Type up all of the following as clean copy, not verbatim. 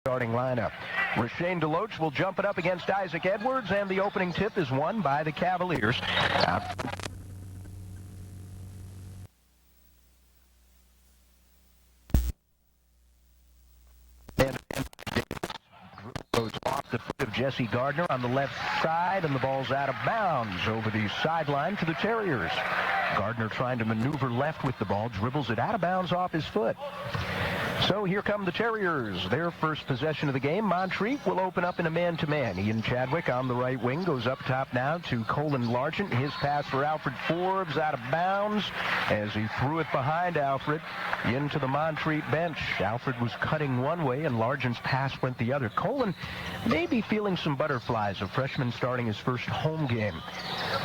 starting lineup. Rashane DeLoach will jump it up against Isaac Edwards, and the opening tip is won by the Cavaliers. And goes off the foot of Jesse Gardner on the left side, and the ball's out of bounds over the sideline to the Terriers. Gardner trying to maneuver left with the ball, dribbles it out of bounds off his foot. So here come the Terriers. Their first possession of the game. Montreat will open up in a man-to-man. Ian Chadwick on the right wing goes up top now to Colin Largent. His pass for Alfred Forbes out of bounds as he threw it behind Alfred into the Montreat bench. Alfred was cutting one way and Largent's pass went the other. Colin may be feeling some butterflies, a freshman starting his first home game.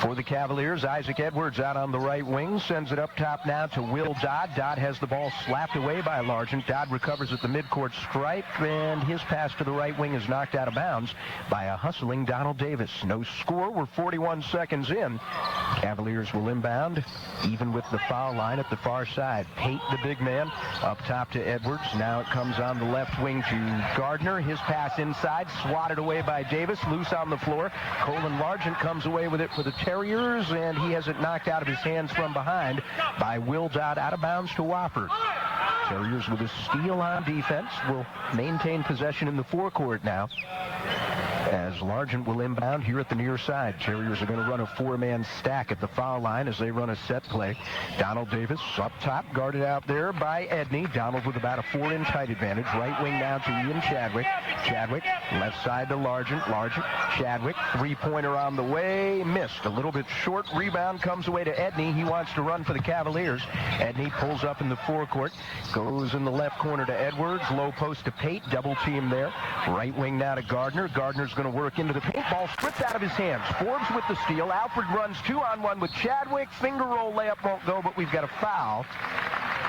For the Cavaliers, Isaac Edwards out on the right wing, sends it up top now to Will Dodd. Dodd has the ball slapped away by Largent. Dodd recovers at the midcourt stripe, and his pass to the right wing is knocked out of bounds by a hustling Donald Davis. No score. We're 41 seconds in. Cavaliers will inbound, even with the foul line at the far side. Pate, the big man, up top to Edwards. Now it comes on the left wing to Gardner. His pass inside, swatted away by Davis, loose on the floor. Colin Largent comes away with it for the Terriers, and he has it knocked out of his hands from behind by Will Dodd, out of bounds to Wofford. Terriers with a steal on defense will maintain possession in the forecourt now, as Largent will inbound here at the near side. Terriers are going to run a four-man stack at the foul line as they run a set play. Donald Davis up top, guarded out there by Edney. Donald with about a 4-inch height advantage. Right wing now to Ian Chadwick. Chadwick left side to Largent. Largent, Chadwick, three-pointer on the way, missed. A little bit short. Rebound comes away to Edney. He wants to run for the Cavaliers. Edney pulls up in the forecourt, goes in the left corner to Edwards. Low post to Pate, double team there. Right wing now to Gardner. Gardner's going to work into the paint. Ball stripped out of his hands. Forbes with the steal. Alfred runs 2-on-1 with Chadwick. Finger roll layup won't go, but we've got a foul.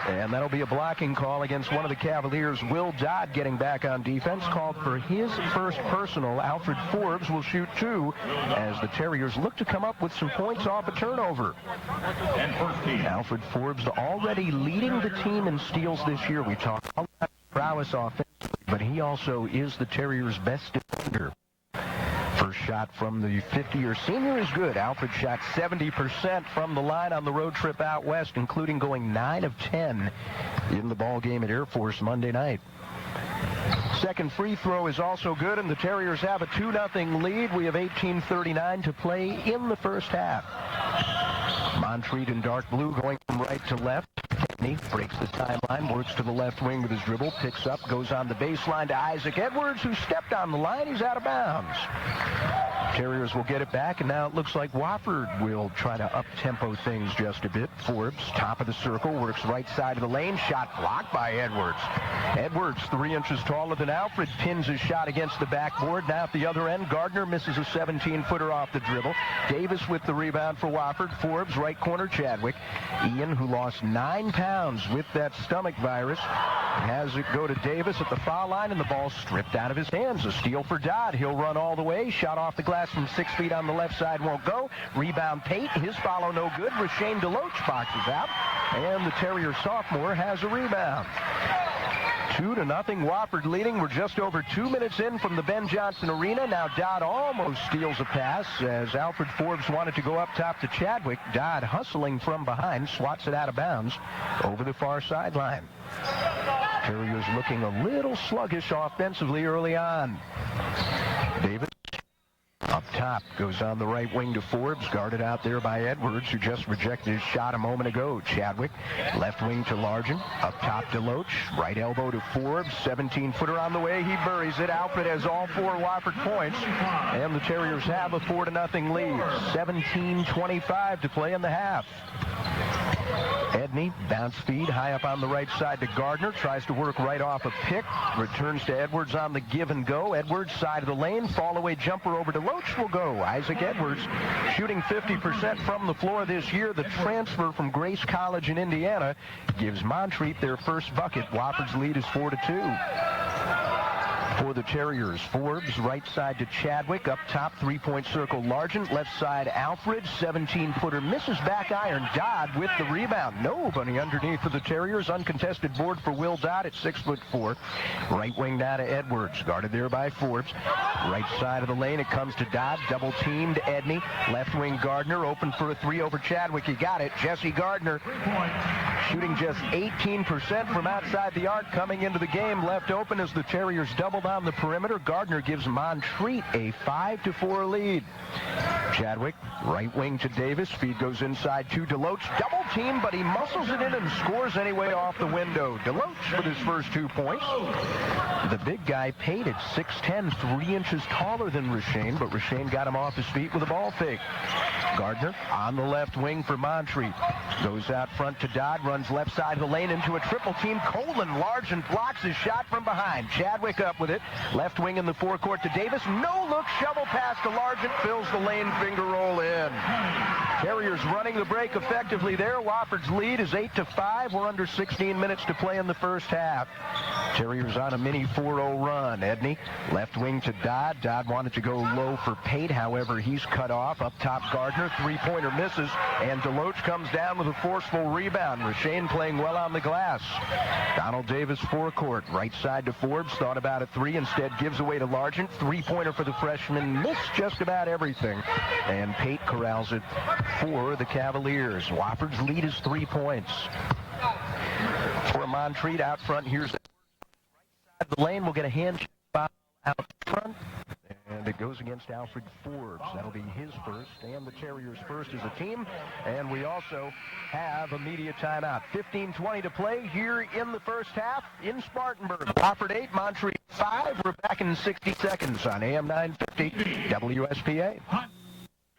And that'll be a blocking call against one of the Cavaliers. Will Dodd getting back on defense, called for his first personal. Alfred Forbes will shoot two as the Terriers look to come up with some points off a turnover. Alfred Forbes already leading the team in steals this year. We talked about prowess offensively, but he also is the Terriers' best defender. First shot from the 50-year senior is good. Alfred shot 70% from the line on the road trip out west, including going 9 of 10 in the ball game at Air Force Monday night. Second free throw is also good, and the Terriers have a 2-0 lead. We have 18:39 to play in the first half. Montreat in dark blue going from right to left. He breaks the timeline, works to the left wing with his dribble, picks up, goes on the baseline to Isaac Edwards, who stepped on the line. He's out of bounds. Terriers will get it back, and now it looks like Wofford will try to up-tempo things just a bit. Forbes, top of the circle, works right side of the lane. Shot blocked by Edwards. Edwards, 3 inches taller than Alfred, pins his shot against the backboard. Now at the other end, Gardner misses a 17-footer off the dribble. Davis with the rebound for Wofford. Forbes, right corner, Chadwick. Ian, who lost 9 pounds with that stomach virus, has it go to Davis at the foul line, and the ball stripped out of his hands. A steal for Dodd. He'll run all the way. Shot off the glass from 6 feet on the left side won't go. Rebound Pate. His follow no good. Rashane DeLoach boxes out, and the Terrier sophomore has a rebound. 2-0, Wofford leading. We're just over 2 minutes in from the Ben Johnson Arena. Now Dodd almost steals a pass as Alfred Forbes wanted to go up top to Chadwick. Dodd hustling from behind, swats it out of bounds over the far sideline. Terriers looking a little sluggish offensively early on. Davis up top, goes on the right wing to Forbes, guarded out there by Edwards, who just rejected his shot a moment ago. Chadwick, left wing to Largent, up top to Loach, right elbow to Forbes, 17-footer on the way, he buries it. Alfred has all 4 Wofford points, and the Terriers have a 4-0 lead. 17:25 to play in the half. Edney, bounce feed, high up on the right side to Gardner, tries to work right off a pick, returns to Edwards on the give and go. Edwards, side of the lane, fall away jumper over to Loach will go. Isaac Edwards shooting 50% from the floor this year. The transfer from Grace College in Indiana gives Montreat their first bucket. Wofford's lead is 4-2. For the Terriers, Forbes, right side to Chadwick, up top, three-point circle, Largent, left side, Alfred, 17-footer, misses back iron, Dodd with the rebound. Nobody underneath for the Terriers, uncontested board for Will Dodd at 6'4". Right wing now to Edwards, guarded there by Forbes. Right side of the lane, it comes to Dodd, double-teamed Edney, left wing Gardner, open for a three over Chadwick, he got it. Jesse Gardner, shooting just 18% from outside the arc, coming into the game, left open as the Terriers doubled on the perimeter. Gardner gives Montreat a 5-4 lead. Chadwick, right wing to Davis. Feed goes inside to Deloach. Double team, but he muscles it in and scores anyway off the window. Deloach with his first 2 points. The big guy paid at 6'10", 3 inches taller than Rashane, but Rashane got him off his feet with a ball fake. Gardner on the left wing for Montreat. Goes out front to Dodd, runs left side of the lane into a triple team. Colin Largent blocks his shot from behind. Chadwick up with it. Left wing in the forecourt to Davis. No look, shovel pass to Largent, fills the lane, finger roll in. Terriers running the break effectively there. Wofford's lead is 8-5. We're under 16 minutes to play in the first half. Terriers on a mini 4-0 run. Edney, left wing to Dodd. Dodd wanted to go low for Pate, however, he's cut off. Up top, Gardner, three-pointer misses, and Deloach comes down with a forceful rebound. Rashane playing well on the glass. Donald Davis forecourt, right side to Forbes, thought about a three, instead gives away to Largent. Three-pointer for the freshman, missed just about everything, and Pate corrals it for the Cavaliers. Wofford's lead is 3 points. For Montreat out front, here's the right side of the lane. We'll get a hand foul out front. And it goes against Alfred Forbes. That'll be his first and the Terriers' first as a team. And we also have a media timeout. 15:20 to play here in the first half in Spartanburg. Wofford 8, Montreat 5. We're back in 60 seconds on AM 950 WSPA.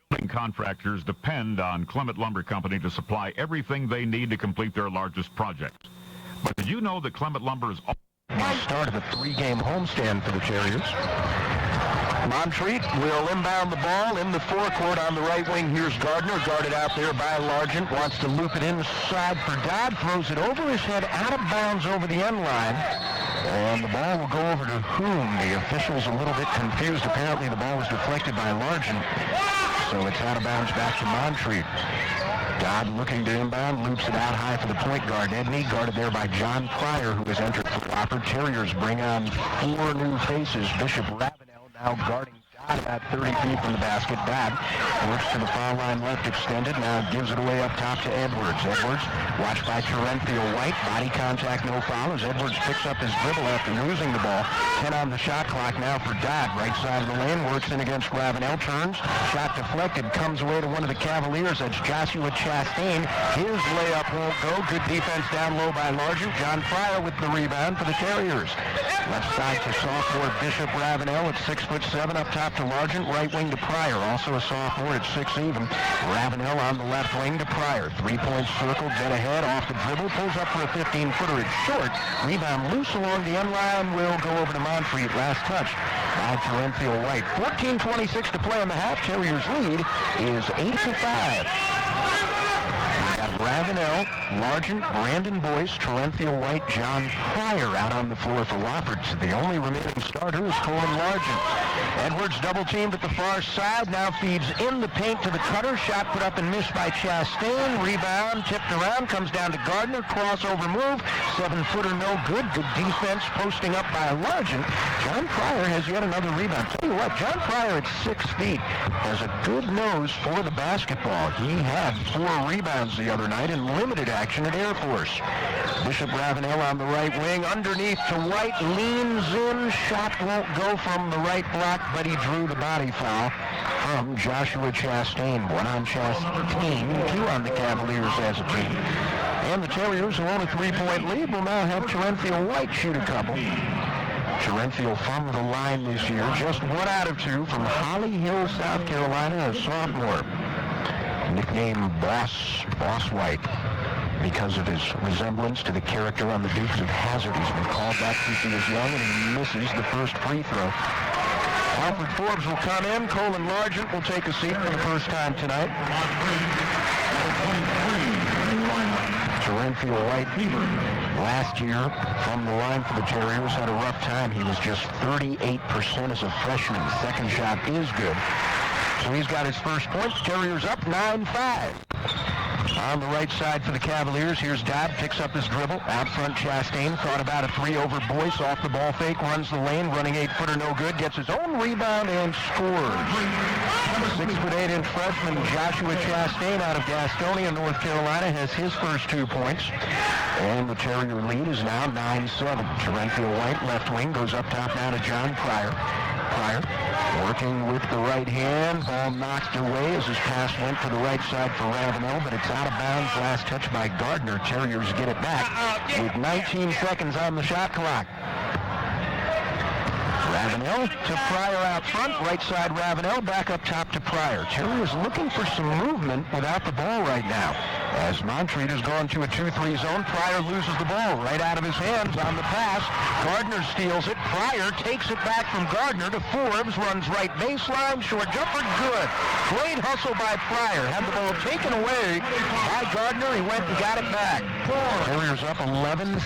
Building contractors depend on Clement Lumber Company to supply everything they need to complete their largest projects. But did you know that Clement Lumber is the start of a 3-game homestand for the Terriers? Montreat will inbound the ball in the forecourt on the right wing. Here's Gardner, guarded out there by Largent. Wants to loop it inside for Dodd. Throws it over his head, out of bounds over the end line. And the ball will go over to whom? The official's a little bit confused. Apparently the ball was deflected by Largent. So it's out of bounds back to Montreat. Dodd looking to inbound, loops it out high for the point guard. Edney, guarded there by John Pryor, who has entered for Wofford. Terriers bring on 4 new faces. Bishop Ravenel now guarding Dodd about 30 feet from the basket. Dodd works to the foul line left extended, now gives it away up top to Edwards. Edwards, watched by Terenthiel White. Body contact, no foul, as Edwards picks up his dribble after losing the ball. 10 on the shot clock now for Dodd. Right side of the lane, works in against Ravenel, turns. Shot deflected, comes away to one of the Cavaliers. That's Joshua Chastain. His layup won't go. Good defense down low by Largent. John Pryor with the rebound for the Terriers. Left side to sophomore Bishop Ravenel at 6'7", up top to Largent. Right wing to Pryor, also a sophomore at 6 even. Ravenel on the left wing to Pryor. 3-point circle, dead ahead, off the dribble, pulls up for a 15-footer. It's short. Rebound loose along the end line, will go over to Montreat. Last touch by Terenthiel White. 14:26 to play in the half. Terriers lead is 8-5. Ravenel, Largent, Brandon Boyce, Terenthiel White, John Pryor out on the floor for Wofford. The only remaining starter is Colin Largent. Edwards double-teamed at the far side, now feeds in the paint to the cutter. Shot put up and missed by Chastain. Rebound, tipped around, comes down to Gardner. Crossover move, 7-footer no good. Good defense posting up by Largent. John Pryor has yet another rebound. Tell you what, John Pryor at 6 feet has a good nose for the basketball. He had 4 rebounds the other night in limited action at Air Force. Bishop Ravenel on the right wing, underneath to White, leans in, shot won't go from the right block, but he drew the body foul from Joshua Chastain. 1 on Chastain, 2 on the Cavaliers as a team. And the Terriers, who own a 3-point lead, will now have Terenthiel White shoot a couple. Terenthiel from the line this year, just 1 out of 2 from Holly Hill, South Carolina, a sophomore. Nicknamed Boss White because of his resemblance to the character on the Dukes of Hazzard. He's been called that since he was young, and he misses the first free throw. Alfred Forbes will come in. Colin Largent will take a seat for the first time tonight. Terenthiel White last year from the line for the Terriers had a rough time. He was just 38% as a freshman. Second shot is good. So he's got his first point. Terriers up 9-5. On the right side for the Cavaliers, here's Dodd, picks up his dribble. Out front, Chastain thought about a three over Boyce. Off the ball fake, runs the lane, running 8-footer, no good. Gets his own rebound and scores. 6'8" freshman Joshua Chastain out of Gastonia, North Carolina, has his first 2 points. And the Terrier lead is now 9-7. Terenthio White, left wing, goes up top now to John Pryor. Pryor working with the right hand. Ball knocked away as his pass went to the right side for Ravenel, but it's out of bounds. Last touch by Gardner. Terriers get it back with 19 seconds on the shot clock. Ravenel to Pryor out front. Right side Ravenel, back up top to Pryor. Terriers looking for some movement without the ball right now. As Montreat has gone to a 2-3 zone, Pryor loses the ball right out of his hands on the pass. Gardner steals it. Pryor takes it back from Gardner to Forbes, runs right baseline, short jumper, good. Great hustle by Pryor. Had the ball taken away by Gardner. He went and got it back. Terriers up 11-7.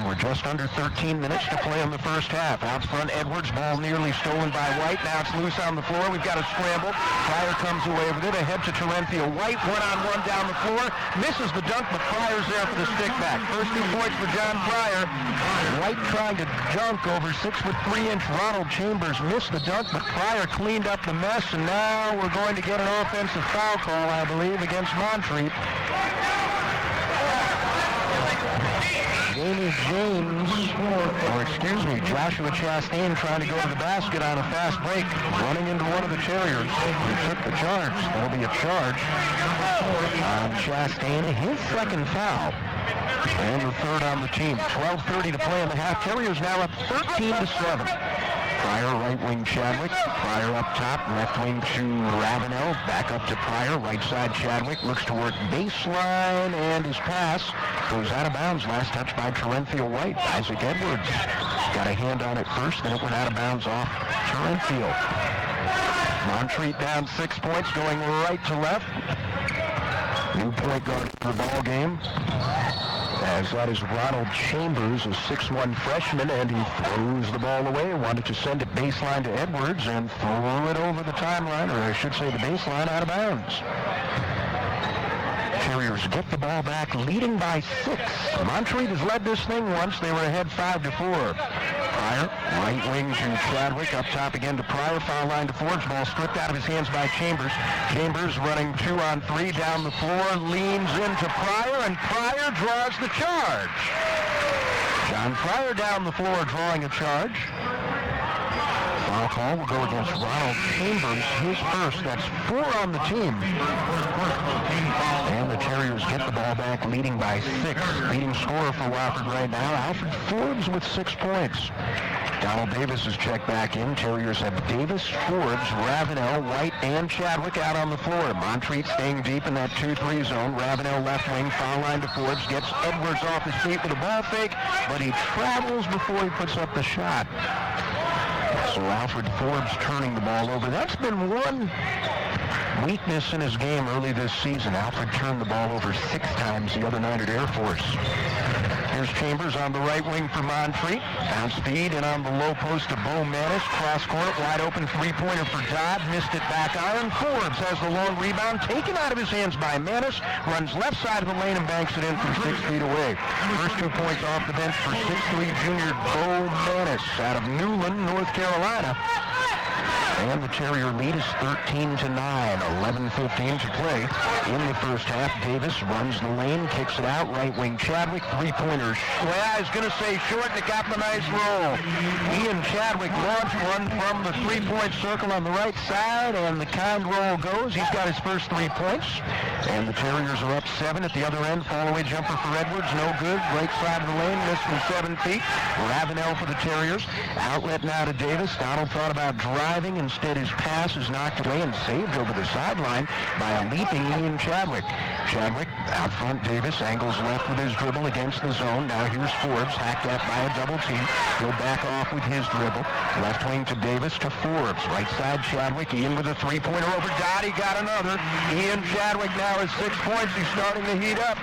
We're just under 13 minutes to play in the first half. Out front, Edwards, ball nearly stolen by White. Now it's loose on the floor. We've got a scramble. Pryor comes away with it. Ahead to Terenthio White. One-on-one down the floor. Misses the dunk, but Pryor's there for the stick back. First 2 points for John Pryor. White trying to dunk over 6'3" Ronald Chambers. Missed the dunk, but Pryor cleaned up the mess, and now we're going to get an offensive foul call, I believe, against Montreat. Joshua Chastain trying to go to the basket on a fast break, running into one of the Terriers. He took the charge. There'll be a charge on Chastain, his second foul, and the third on the team. 12:30 to play in the half. Terriers now up 13-7. Pryor, right wing Chadwick. Pryor up top, left wing to Ravenel. Back up to Pryor, right side Chadwick. Looks to work baseline, and his pass goes out of bounds. Last touch by Terenthio White. Isaac Edwards got a hand on it first, then it went out of bounds off Terenthio. Montreat down 6 points, going right to left. New point guard for the ball game. As that is Ronald Chambers, a 6'1" freshman, and he throws the ball away. Wanted to send it baseline to Edwards and throw it over the timeline, or I should say the baseline, out of bounds. Terriers get the ball back, leading by 6. Montreat has led this thing once. They were ahead 5-4. Pryor, right wing to Chadwick, up top again to Pryor, foul line to Forbes, ball stripped out of his hands by Chambers. Chambers running 2-on-3 down the floor, leans into Pryor, and Pryor draws the charge. John Pryor down the floor drawing a charge. Foul call will go against Ronald Chambers, his first. That's 4 on the team. And the Terriers get the ball back, leading by 6. Leading scorer for Wofford right now, Alfred Forbes with 6 points. Donald Davis is checked back in. Terriers have Davis, Forbes, Ravenel, White, and Chadwick out on the floor. Montreat staying deep in that 2-3 zone. Ravenel left wing, foul line to Forbes. Gets Edwards off his feet with a ball fake, but he travels before he puts up the shot. So Alfred Forbes turning the ball over. That's been one weakness in his game early this season. Alfred turned the ball over 6 times the other night at Air Force. Here's Chambers on the right wing for Montreat. Down speed and on the low post to Bo Manis. Cross court, wide open three-pointer for Dodd. Missed it back iron. Forbes has the long rebound taken out of his hands by Manis. Runs left side of the lane and banks it in from 6 feet away. First 2 points off the bench for 6'3" junior Bo Manis out of Newland, North Carolina. And the Terrier lead is 13-9, 11:15 to play in the first half. Davis runs the lane, kicks it out, right wing Chadwick, three-pointer. Well, I was going to say short, and it got the nice roll. Ian Chadwick launched one from the three-point circle on the right side, and the kind roll goes. He's got his first 3 points, and the Terriers are up 7 at the other end. Fall-away jumper for Edwards, no good. Right side of the lane, missed from 7 feet. Ravenel for the Terriers. Outlet now to Davis. Donald thought about driving. Instead, his pass is knocked away and saved over the sideline by a leaping Ian Chadwick. Chadwick out front. Davis angles left with his dribble against the zone. Now here's Forbes, hacked at by a double team. He'll back off with his dribble. Left wing to Davis to Forbes. Right side Chadwick. Ian with a three-pointer over Dodd. He got another. Ian Chadwick now has 6 points. He's starting to heat up.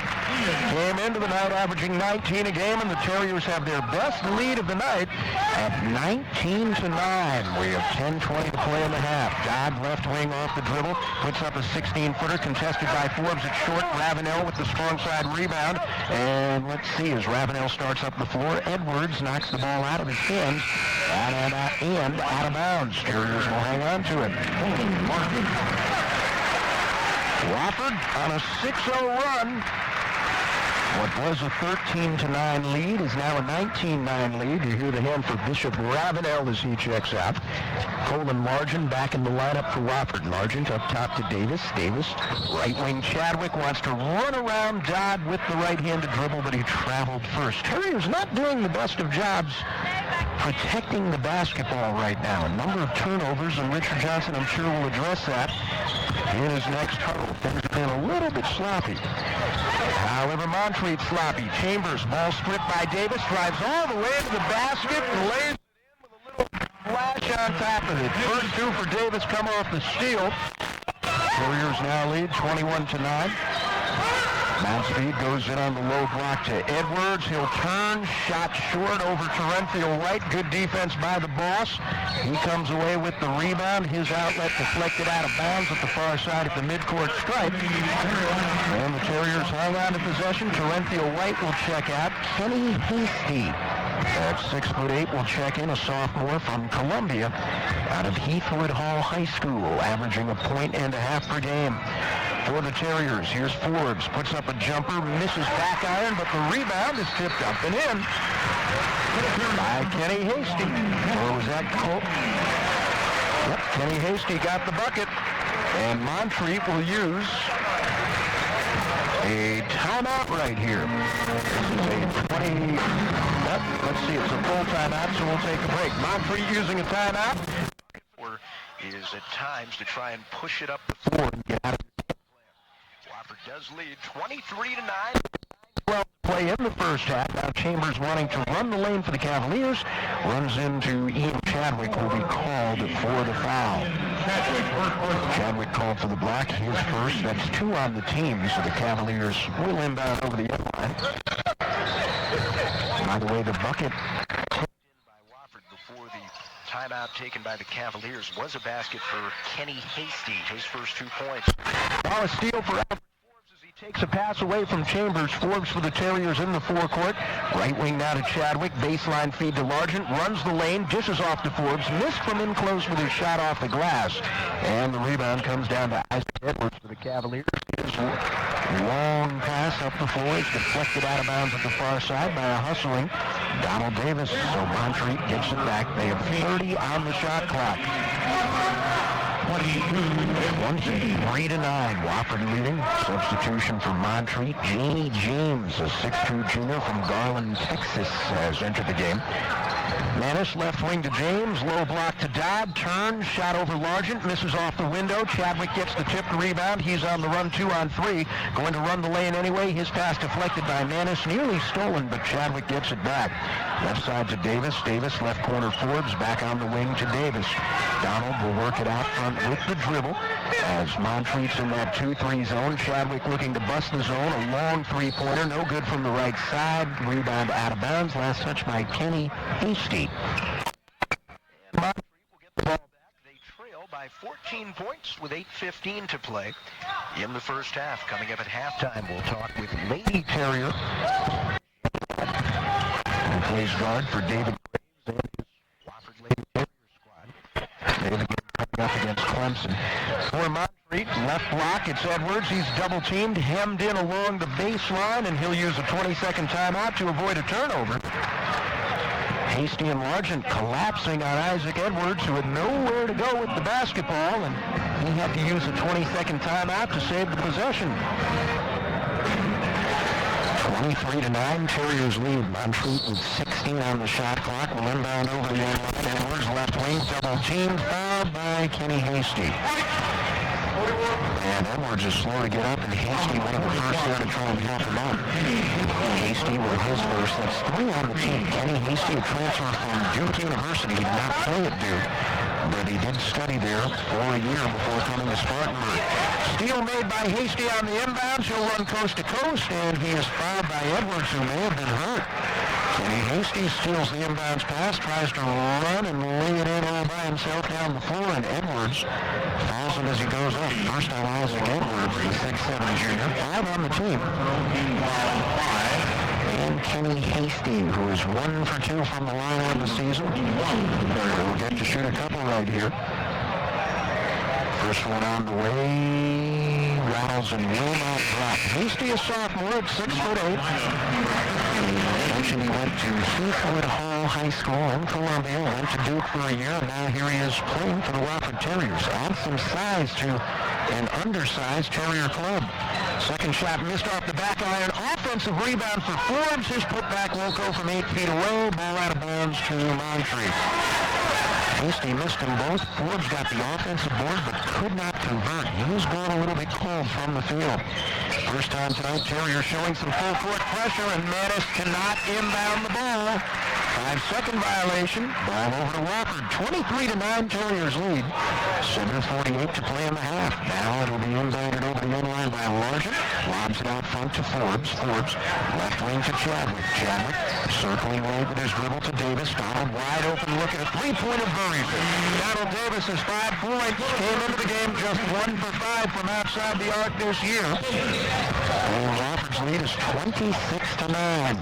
came into the night averaging 19 a game, and the Terriers have their best lead of the night at 19-9. We have 10:20 to play in the half. Dodd left wing off the dribble, puts up a 16-footer contested by Forbes at short. Ravenel with the strong side rebound, and let's see, as Ravenel starts up the floor, Edwards knocks the ball out of his hands and out of bounds. Terriers will hang on to it. Wofford on a 6-0 run. What was a 13-9 lead is now a 19-9 lead. You hear the hand for Bishop Ravenel as he checks out. Colin Largent back in the lineup for Wofford. Largent up top to Davis. Davis, right wing Chadwick wants to run around Dodd with the right-handed dribble, but he traveled first. Terriers not doing the best of jobs protecting the basketball right now. A number of turnovers, and Richard Johnson, I'm sure, will address that in his next huddle. Things have been a little bit sloppy. However, Montreat sloppy. Chambers, ball stripped by Davis, drives all the way to the basket and lays it in with a little flash on top of it. First two for Davis come off the steal. Warriors now lead 21-9. Mount Speed goes in on the low block to Edwards. He'll turn, shot short over Terenthiel White. Good defense by the boss. He comes away with the rebound. His outlet deflected out of bounds at the far side at the midcourt stripe. And the Terriers hang on to possession. Terenthiel White will check out. Kenny Hasty at 6'8" will check in, a sophomore from Columbia out of Heathwood Hall High School, averaging a point and a half per game. For the Terriers, here's Forbes, puts up a jumper, misses back iron, but the rebound is tipped up and in by Kenny Hasty. Or was that Cole? Yep, Kenny Hasty got the bucket, and Montreat will use a timeout right here. This is a 20, let's see, it's a full timeout, so we'll take a break. Montreat using a timeout. Or is at times to try and push it up the floor and get out of it. Wofford does lead 23-9. 12 play in the first half. Now Chambers wanting to run the lane for the Cavaliers. Runs into Ian Chadwick, will be called for the foul. Chadwick called for the block. His first. That's two on the team, so the Cavaliers will inbound over the end line. By the way, the bucket tipped in by Wofford before the timeout taken by the Cavaliers was a basket for Kenny Hasty, his first 2 points. Now a steal for Alfred Forbes as he takes a pass away from Chambers. Forbes for the Terriers in the forecourt. Right wing now to Chadwick. Baseline feed to Largent. Runs the lane. Dishes off to Forbes. Missed from in close with his shot off the glass. And the rebound comes down to Isaac Edwards for the Cavaliers. His long pass up the floor is deflected out of bounds at the far side by a hustling Donald Davis. So Montreat gets it back. They have 30 on the shot clock. 23-9. Wofford leading. Substitution for Montreat. Jamie James, a 6'2 junior from Garland, Texas, has entered the game. Manis left wing to James. Low block to Dodd. Turn. Shot over Largent. Misses off the window. Chadwick gets the tipped rebound. He's on the run 2 on 3. Going to run the lane anyway. His pass deflected by Manis. Nearly stolen, but Chadwick gets it back. Left side to Davis. Davis left corner Forbes. Back on the wing to Davis. Donald will work it out front with the dribble as Montreat's in that 2-3 zone. Chadwick looking to bust the zone. A long three-pointer. No good from the right side. Rebound out of bounds. Last touch by Kenny Hasty. Montreat will get the ball back. They trail by 14 points with 8:15 to play in the first half. Coming up at halftime, we'll talk with Lady Terrier, who plays guard for David Graves and his Wofford Lady Terrier squad. David coming up against Clemson. For Montreat, left block, it's Edwards. He's double-teamed, hemmed in along the baseline, and he'll use a 20-second timeout to avoid a turnover. Hasty and Largent collapsing on Isaac Edwards, who had nowhere to go with the basketball, and he had to use a 20-second timeout to save the possession. 23-9, Terriers lead. Montreat with 16 on the shot clock. Will inbound over the end line. Edwards left wing, double-teamed, fouled by Kenny Hasty. And Edwards is slow to get up, and Hasty one of the first there to try and help him out. Hasty with his first. That's 3 on the team. Kenny Hasty, a transfer from Duke University, did not play at Duke. but he did study there for a year before coming to Spartanburg. Steal made by Hasty on the inbounds. He'll run coast to coast, and he is fouled by Edwards, who may have been hurt. Kenny Hasty steals the inbounds pass, tries to run and lay it in all by himself down the floor, and Edwards fouls him as he goes up. First on Isaac Edwards, the 6'7 junior. 5 on the team. And Kenny Hasty, who is 1 for 2 from the line on the season. He'll get to shoot a couple right here. First one on the way. Rattles and will not drop. Hasty, a sophomore at 6'8". Mentioned he went to Heathwood Hall High School in Columbia, went to Duke for a year, and now here he is playing for the Wofford Terriers. Adds some size to an undersized Terrier club. Second shot missed off the back iron. Offensive rebound for Forbes. His putback loco from 8 feet away. Ball out of bounds to Montreat. Hasty missed them both. Forbes got the offensive board but could not convert. He was going a little bit cold from the field. First time tonight, Terrier showing some full court pressure, and Mattis cannot inbound the ball. 5-second violation. Ball over to Wofford. 23-9 Terriers lead. 7:48 to play in the half. Now it'll be inbounded over the end line by Largent. Lobs it out front to Forbes. Forbes left wing to Chadwick. Chadwick circling right with his dribble to Davis. Donald wide open look at a three-pointer buries it. Donald Davis has 5 points. Came into the game just 1 for 5 from outside the arc this year. And Wofford's lead is 26-9.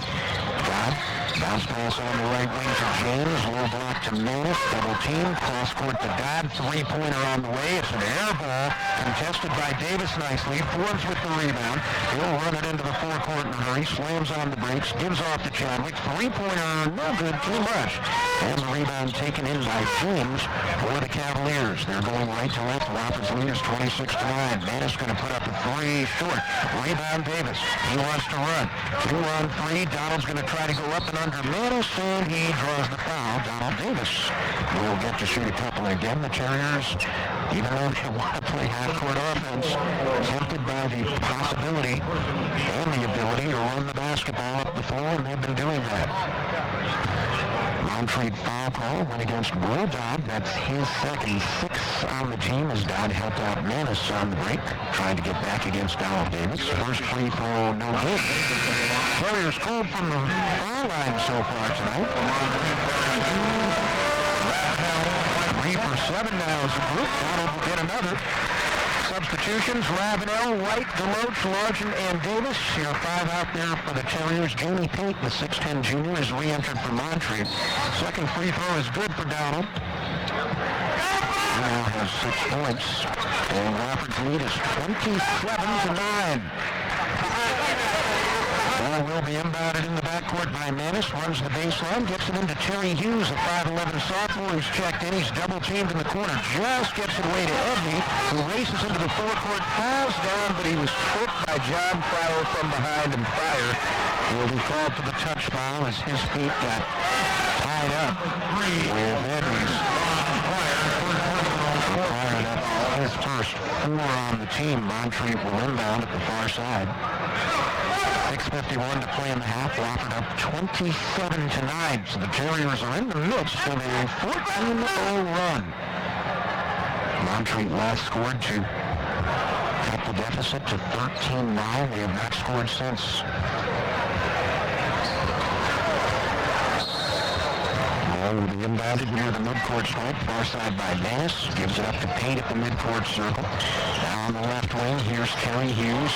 Bounce pass on the right wing to James. Low block to Manis. Double team. Cross court to Dodd. Three-pointer on the way. It's an air ball contested by Davis nicely. Forbes with the rebound. He'll run it into the forecourt in a hurry. Slams on the brakes. Gives off to Chadwick. Three-pointer. No good. Too much. And the rebound taken in by James for the Cavaliers. They're going right to left. Wofford's lead is 26-9. Manis going to put up a 3 short. Rebound Davis. He wants to run. 2 on 3. Donald's going to try to go up and under Manis, and he draws the foul. Donald Davis will get to shoot a couple again. The Terriers, even though they want to play half-court offense, tempted by the possibility and the ability to run the basketball up the floor, and they've been doing that. Montreat foul call went against Will Dodd. That's his second. 6 on the team as Dodd helped out Manis on the break, trying to get back against Donald Davis. First free throw, no good. Terriers cold from the foul line so far tonight. 3 for 7 now as a group. Donald will get another. Substitutions, Ravenel, White, Deloach, Largent, and Davis. Your 5 out there for the Terriers. Jamie Pate, the 6'10 junior, is re-entered for Montreat. Second free throw is good for Donald. Now has 6 points. And Wofford's lead is 27-9. Ball will be inbounded in the backcourt by Manis. Runs the baseline, gets it into Terry Hughes, a 5'11 sophomore who's checked in. He's double teamed in the corner. Just gets it away to Edney, who races into the forecourt, fouls down, but he was tripped by John Pryor from behind, and Pryor will be called for the touch foul as his feet got tied up with Edney's. Pryor, that's his first 4 on the team. Montreat will inbound at the far side. 6:51 to play in the half. Wofford up 27-9. So the Terriers are in the midst of a 14-0 run. Montreat last scored to cut the deficit to 13-9. They have not scored since. Ball will be inbounded near the midcourt stripe. Far side by Manis. Gives it up to Pate at the midcourt circle. Now on the left wing, here's Terry Hughes.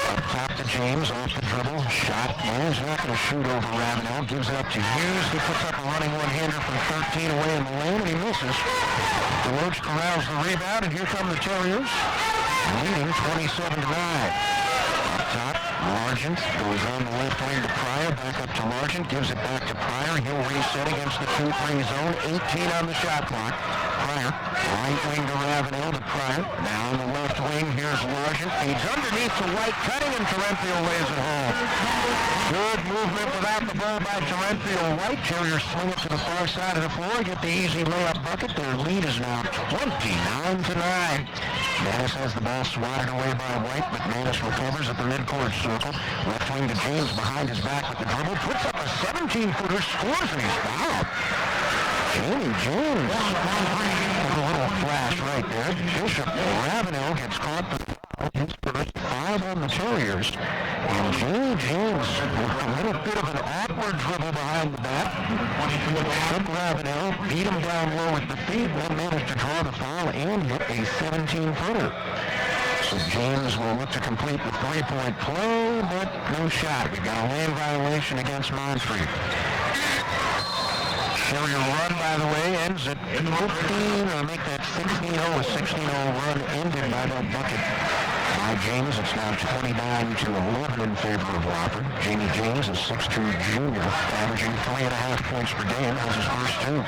Up top to James, off the dribble, shot. He's not going to shoot over Ravenel. Gives it up to Hughes. He puts up a running one-hander from 13 away in the lane, and he misses. Deloach corrals the rebound, and here come the Terriers, leading 27-9. Up top, Largent goes on the left wing to Pryor, back up to Largent, gives it back to Pryor. He'll reset against the 2-3 zone. 18 on the shot clock. Pryor, right wing to Ravenel to Pryor. Now on the left wing, here's Largent. He's underneath to White, cutting, and Terenthiel lays it home. Good movement without the ball by Terenthiel White. Terriers swing it to the far side of the floor, get the easy layup bucket. Their lead is now 29-9. Manis has the ball swatted away by White, but Manis recovers at the midcourt circle. Left wing to James behind his back with the dribble. Puts up a 17-footer, scores, and he's fouled. Jamie James. A little flash right there. Bishop Ravenel gets caught for his first 5 on the Terriers. And Jamie James, a little bit of an awkward dribble behind the back. Shook Ravenel, beat him down low with the feet, then managed to draw the foul and hit a 17-footer. So James will look to complete the three-point play, but no shot. We've got a lane violation against Montreat. Terrier run, by the way, ends at 15, or make that 16-0. A 16-0 run ended by that bucket by James. It's now 29-11 in favor of Wofford. Jamie James, a 6'2 junior, averaging 3.5 points per game, has his first 2.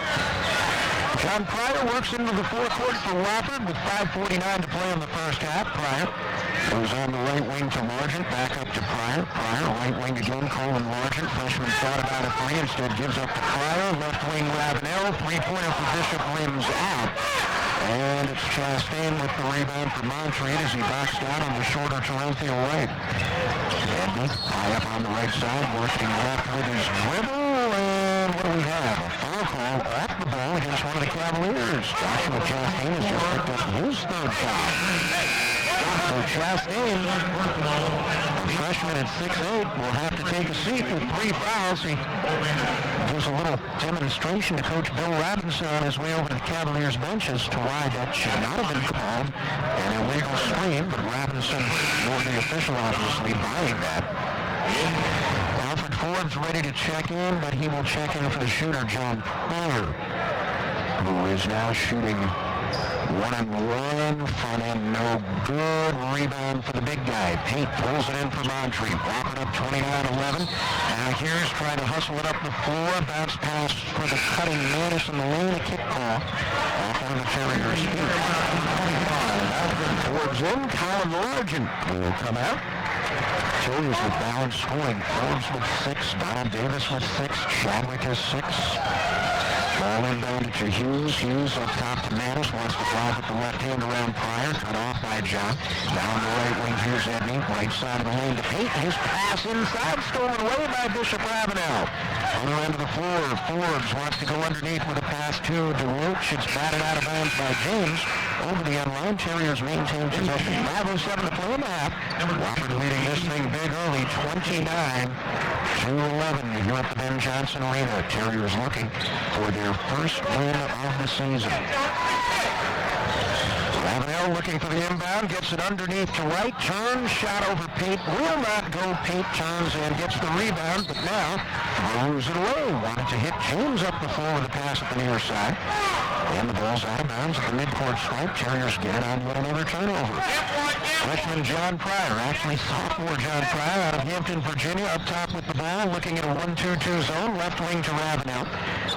John Pryor works into the forecourt for Wofford with 5:49 to play in the first half. Pryor goes on the right wing to Largent, back up to Pryor. Pryor, right wing again, Colin Largent. Freshman thought about a three, instead gives up to Pryor. Left wing Ravenel, three-pointer for Bishop, rims out. And it's Chastain with the rebound for Montreat as he boxed out on the shorter Terrenthiel White. Edney, high up on the right side, working left with his dribble, and what do we have? A foul call off the ball against one of the Cavaliers. Joshua Chastain has just picked up his third foul. So Chastain, a freshman at 6'8", will have to take a seat with 3 fouls. He gives a little demonstration to Coach Bill Robinson on his way over to the Cavaliers bench as to why that should not have been called an illegal screen, but Robinson, nor the official, obviously buying that. Alfred Forbes ready to check in, but he will check in for the shooter, John Pryor, who is now shooting 1-on-1, front end no good. Rebound for the big guy. Pate pulls it in for Montreat. Wofford up 29-11. Now here's trying to hustle it up the floor. Bounce pass for the cutting Mattis in the lane. A kick ball off one of the Terriers' feet. 25. Forbes in. Colin Largent will come out. Terriers with balanced scoring. Forbes with 6. Donald Davis with 6. Chadwick has 6. Ball inbounded to Hughes. Hughes up top to Mattis. Wants to drive with the left hand around Pryor. Cut off by John. Down the right wing. Here's Edney. Right side of the lane to Pate. His pass inside. Stolen away by Bishop Ravenel. Other end of the floor. Forbes wants to go underneath with a pass to DeLoach. It's batted out of bounds by James. Over the end line. Terriers maintain possession. 5:07 to play in the half. Wofford leading this thing big early. 29-11 here at the Ben Johnson Arena. Terriers looking for their first win of the season. Ravenel looking for the inbound, gets it underneath to right, turns, shot over Pate, will not go. Pate turns and gets the rebound, but now throws it away. Wanted to hit James up the floor with a pass at the near side. And the ball's out of bounds at the midcourt stripe. Terriers get it on yet another turnover. Freshman John Pryor, actually sophomore John Pryor out of Hampton, Virginia, up top with the ball, looking at a 1-2-2 zone, left wing to Ravenel.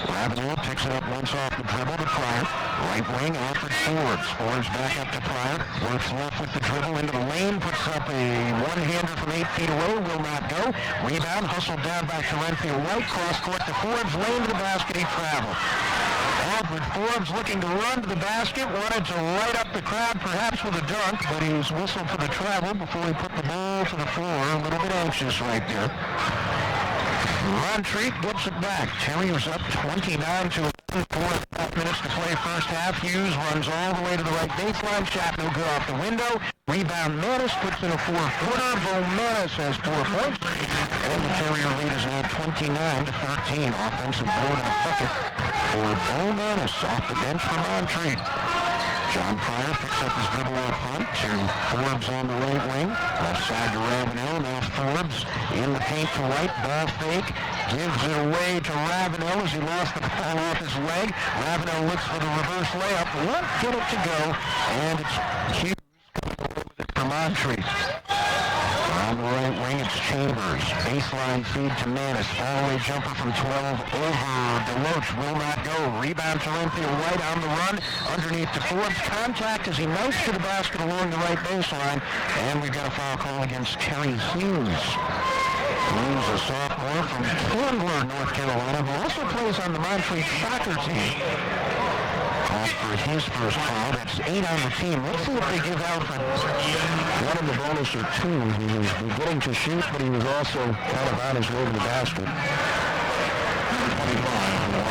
Ravenel picks it up once off the dribble to Pryor. Right wing, Alfred Forbes. Forbes back up to Pryor. Works left with the dribble into the lane, puts up a one-hander from 8 feet away, will not go. Rebound, hustled down by Terrenthiel White, cross court to Forbes, lane to the basket, he traveled. Alfred Forbes looking to run to the basket, wanted to light up the crowd perhaps with a dunk, but he was whistled for the travel before he put the ball to the floor. A little bit anxious right there. Montreat gets it back. Terriers up 29-11. 4.5 minutes to play first half. Hughes runs all the way to the right baseline. Shot no good off the window. Rebound Mattis puts in a 4-footer. Bo Mattis has 4 points. And the Terrier lead is now 29-13. Offensive board and a bucket for Bo Mattis off the bench for Montreat. John Pryor picks up his dribble out front to Forbes on the right wing. Left side to Ravenel. Now Forbes in the paint to right. Ball fake. Gives it away to Ravenel as he lost the ball off his leg. Ravenel looks for the reverse layup. Won't get it to go. And it's Hughes coming away with it for Montreat. On the right wing, it's Chambers. Baseline feed to Mattis. Fallaway jumper from 12 over. DeLoach will not go. Rebound Terrenthiel White on the run. Underneath to Forbes. Contact as he mounts to the basket along the right baseline. And we've got a foul call against Terry Hughes. Hughes, a sophomore from Chandler, North Carolina, who also plays on the Montreat soccer team. For his first foul. That's 8 on the team. Let's see if they give Alfred one in the bonus or 2. He was beginning to shoot, but he was also kind of on his way to the basket.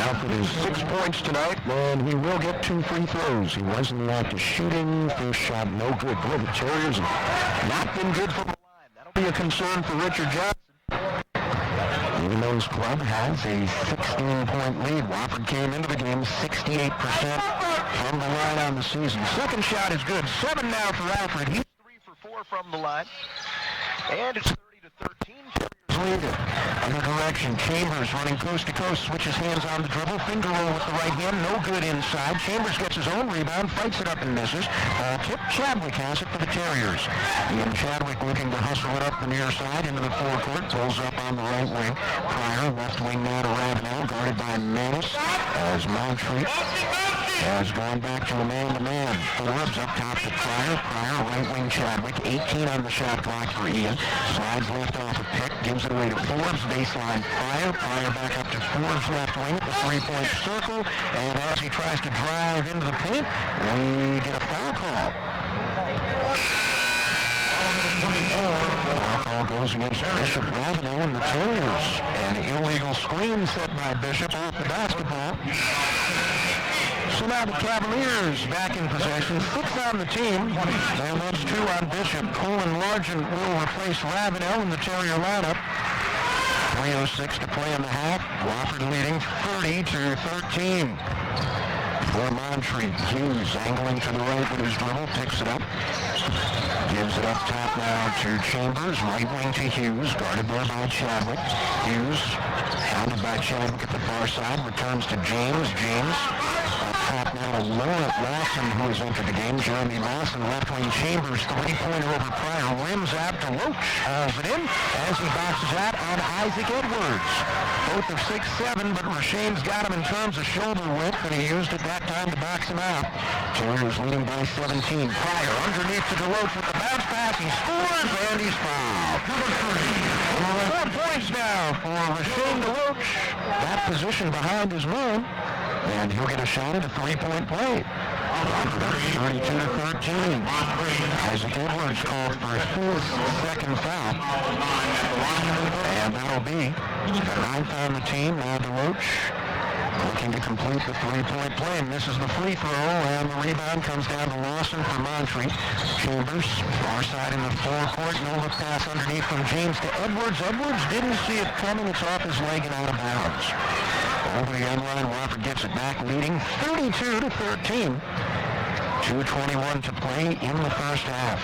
Alfred is 6 points tonight, and he will get 2 free throws. He was in the act of shooting. First shot, no good. Boy, the Terriers have not been good from the line. That'll be a concern for Richard Johnson. Even though his club has a 16-point lead, Wofford came into the game 68% from the line on the season. Second shot is good. 7 now for Alfred. He's 3 for 4 from the line. And it's 30-13. lead it. Under direction, Chambers running coast to coast, switches hands on the dribble, finger roll with the right hand, no good inside. Chambers gets his own rebound, fights it up and misses. Tip, Chadwick has it for the Terriers. Ian Chadwick looking to hustle it up the near side into the forecourt, pulls up on the right wing. Pryor, left wing now to Ravenel, guarded by Manis, as Montreat has gone back to a man-to-man. Forbes up top to Pryor. Pryor, right wing Chadwick. 18 on the shot clock for Ian. Slides left off a pick. Gives it away to Forbes. Baseline Pryor. Pryor back up to Forbes left wing at the three-point circle. And as he tries to drive into the paint, we get a foul call. Foul call goes against Bishop Ravenel and the Terriers. An illegal screen set by Bishop off the basketball. So now the Cavaliers back in possession. 6 on the team. And that's 2 on Bishop. Colin Largent will replace Ravenel in the Terrier lineup. 3:06 to play in the half. Wofford leading 30-13. For Montreat, Hughes angling to the right with his dribble, picks it up. Gives it up top now to Chambers, right wing to Hughes, guarded there by Chadwick. Hughes, hounded by Chadwick at the far side, returns to James. James up top now to Lawson, who has entered the game. Jeremy Lawson, left wing Chambers, three-pointer over Pryor, rims out to Roach, hauls it in as he boxes out on Isaac Edwards. Both of 6'7", but Rashane's got him in terms of shoulder width, and he used it that time to box him out. Terriers leading by 17. Pryor underneath to DeLoach with the bounce pass. He scores, and he's fouled. 4 points now for Rashane DeLoach. That position behind his man, and he'll get a shot at a three-point play. 32-13. Isaac Edwards called for his second foul. And that'll be the 9th on the team. Now DeLoach looking to complete the three-point play, and this is the free throw, and the rebound comes down to Lawson for Montreat. Chambers, far side in the forecourt, no look pass underneath from James to Edwards. Edwards didn't see it coming. It's off his leg and out of bounds. Over the end line, Wofford gets it back, leading 32-13. 2:21 to play in the first half.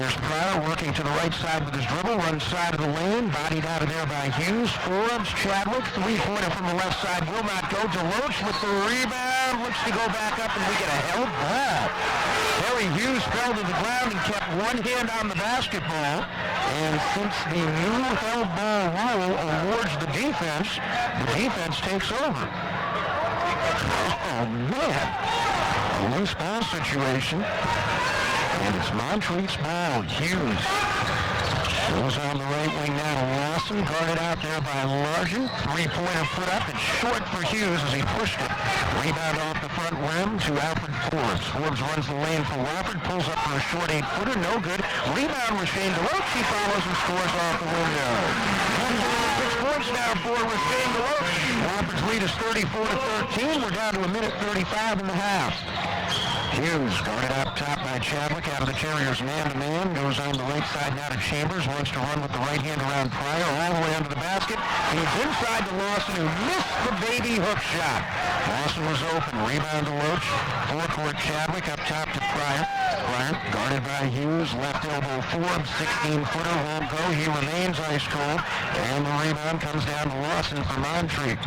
Here's Pryor working to the right side with his dribble, runs side of the lane, bodied out of there by Hughes. Forbes, Chadwick, three-pointer from the left side, will not go. DeLoach with the rebound, looks to go back up, and we get a held ball. Harry Hughes fell to the ground and kept one hand on the basketball. And since the new held ball rule awards the defense takes over. Oh, man. A loose ball situation. And it's Montreat's ball. Hughes goes on the right wing now to Lawson, guarded out there by Largent. Three-pointer put up. It's short for Hughes as he pushed it. Rebound off the front rim to Alfred Forbes. Forbes runs the lane for Wofford, pulls up for a short 8-footer. No good. Rebound Rashane DeLoach. He follows and scores off the window. 6 points now for Rashane DeLoach. Wofford's lead is 34-13. We're down to a minute 35 in the half. Hughes guarded up top by Chadwick out of the Terriers man-to-man. Goes on the right side now to Chambers. Wants to run with the right hand around Pryor all the way under the basket. He's inside to Lawson, who missed the baby hook shot. Lawson was open. Rebound to Loach. Forecourt Chadwick up top to Pryor. Pryor guarded by Hughes. Left elbow Forbes. 16-footer won't go. He remains ice cold. And the rebound comes down to Lawson for Montreat.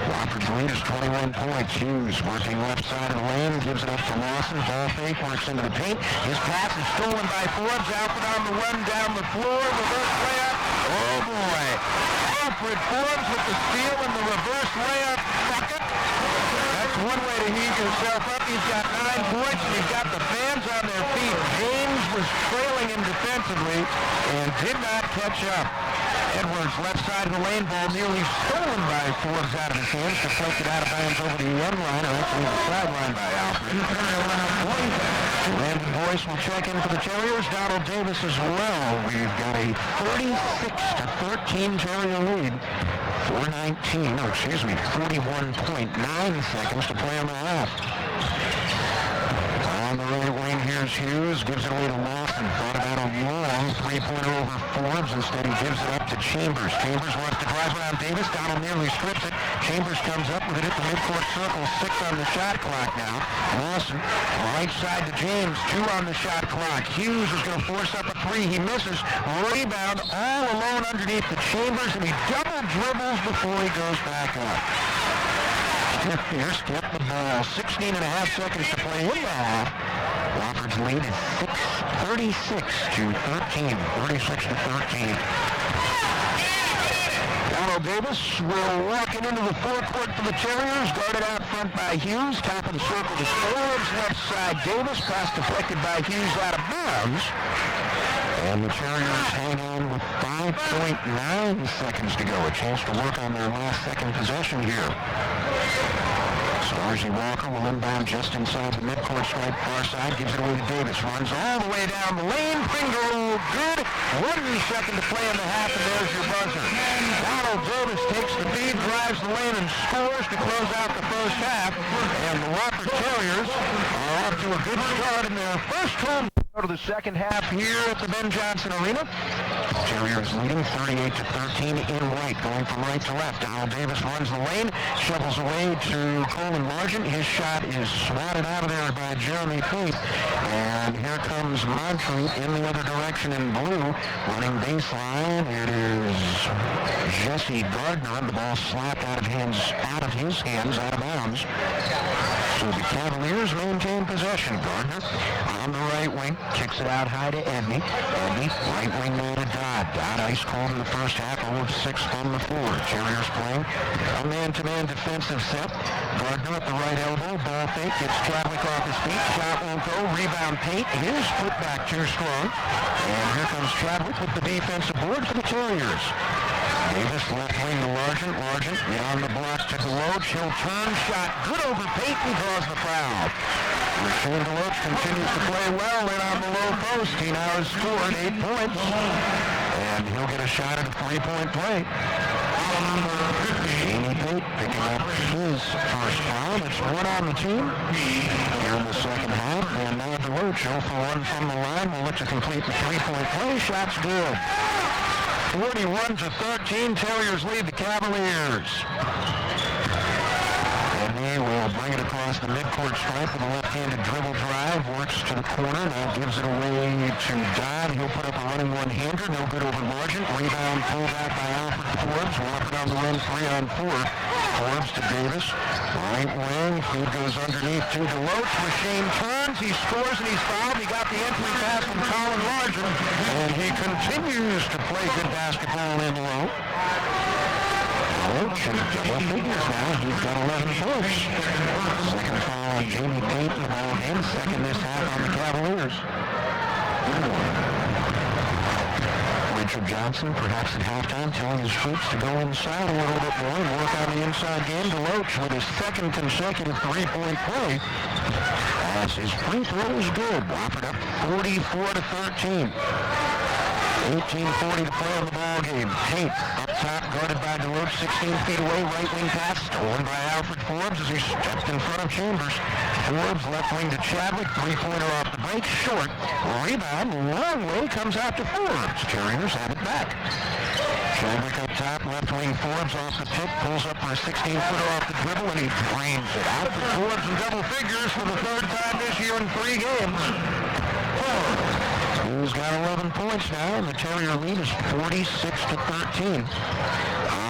Wofford's lead is 21 points. Hughes working left side of the lane. Gives it up to Lawson. Ball fake, works into the paint. His pass is stolen by Forbes. Alfred on the run down the floor. Reverse layup. Oh boy. Alfred Forbes with the steal and the reverse layup bucket. That's one way to heave yourself up. He's got 9 points and he's got the fans on their feet. James was trailing him defensively and did not catch up. Edwards, left side of the lane, ball nearly stolen by Forbes out of his hands. Deflected out of bounds over the end line, or actually the sideline by Alfred. Landon Boyce will check in for the Terriers. Donald Davis as well. We've got a 36-13 Terrier lead. 41.9 seconds to play on the half. On the right wing, here's Hughes, gives it away to Lawson. Thought about a long three-pointer over Forbes. Instead, he gives it up to Chambers. Chambers wants to drive around Davis. Donald nearly strips it. Chambers comes up with it at the midcourt circle. 6 on the shot clock now. Lawson, right side to James. 2 on the shot clock. Hughes is going to force up a 3. He misses. Rebound all alone underneath the Chambers, and he double dribbles before he goes back up. Here, skip the ball. 16 and a half seconds to play in the half. Wofford's lead is 36 to 13. 36 to 13. Donald Davis will walk it into the forecourt for the Terriers. Guarded out front by Hughes. Top of the circle to Forbes. Left side Davis. Pass deflected by Hughes out of bounds. And the Terriers hang on with 5.9 seconds to go. A chance to work on their last second possession here. So R.J. Walker will inbound just inside the midcourt stripe, far side, gives it away to Davis. Runs all the way down the lane. Finger roll good. 1 second to play in the half, and there's your buzzer. Donald Davis takes the lead, drives the lane, and scores to close out the first half. And the Wofford Terriers are off to a good start in their first home. Go to the second half here at the Ben Johnson Arena. Terriers leading 38 to 13 in white, going from right to left. Donald Davis runs the lane, shovels away to Coleman Margin. His shot is swatted out of there by Jeremy Pate. And here comes Montreat in the other direction in blue, running baseline. It is Jesse Gardner. The ball slapped out of his hands, out of bounds. So the Cavaliers maintain possession. Gardner on the right wing, kicks it out high to Edney. Edney, right wing man to Dodd. Dodd ice cold in the first half, 0-6 from the floor. Terriers playing a man-to-man defensive set. Gardner at the right elbow, ball fake, gets Chadwick off his feet. Shot won't go, rebound Pate. His foot back too strong. And here comes Chadwick with the defensive board for the Terriers. Davis left wing to Largent. Largent beyond the blocks to Deloach. He'll turn, shot good over Pate and draws the foul. Rashawn Deloach continues to play well in on the low post. He now has scored 8 points. And he'll get a shot at a 3-point play. Jamie Pate picking up his first foul. It's 1 on the team here in the second half. And now Deloach 0 for 1 from the line. Will look to complete the 3-point play. Shot's good. 41 to 13, Terriers lead the Cavaliers. And he will bring it across the midcourt stripe with a left-handed dribble drive, works to the corner, now gives it away to Dodd. He'll put up a running one-hander, no good over Largent. Rebound pulled back by Alfred Forbes. Wofford on the run, 3-on-4. Forbes to Davis, right wing, feed goes underneath to Deloach. Rashawn turns, he scores and he's fouled. He got the entry pass from Colin Largent, and he continues to play good basketball in low. Deloach in double figures now. He's got 11 points. Second foul on Jamie Pate in the ball game. Second this half on the Cavaliers. Richard Johnson, perhaps at halftime, telling his troops to go inside a little bit more and work on the inside game. Deloach with his second consecutive 3-point play. As his free throw is good. Wofford up 44 to 13. 18:40 to play on the ball game. Pate up top, guarded by Deloach, 16 feet away, right wing pass, stolen by Alfred Forbes as he stepped in front of Chambers. Forbes left wing to Chadwick, 3-pointer off the break, short. Rebound, long way, comes out to Forbes. Terriers have it back. Chadwick up top, left wing Forbes off the tip, pulls up for a 16-footer off the dribble, and he drains it out. Forbes in double figures for the third time this year in 3 games. Forbes. He's got 11 points now, and the Terrier lead is 46 to 13.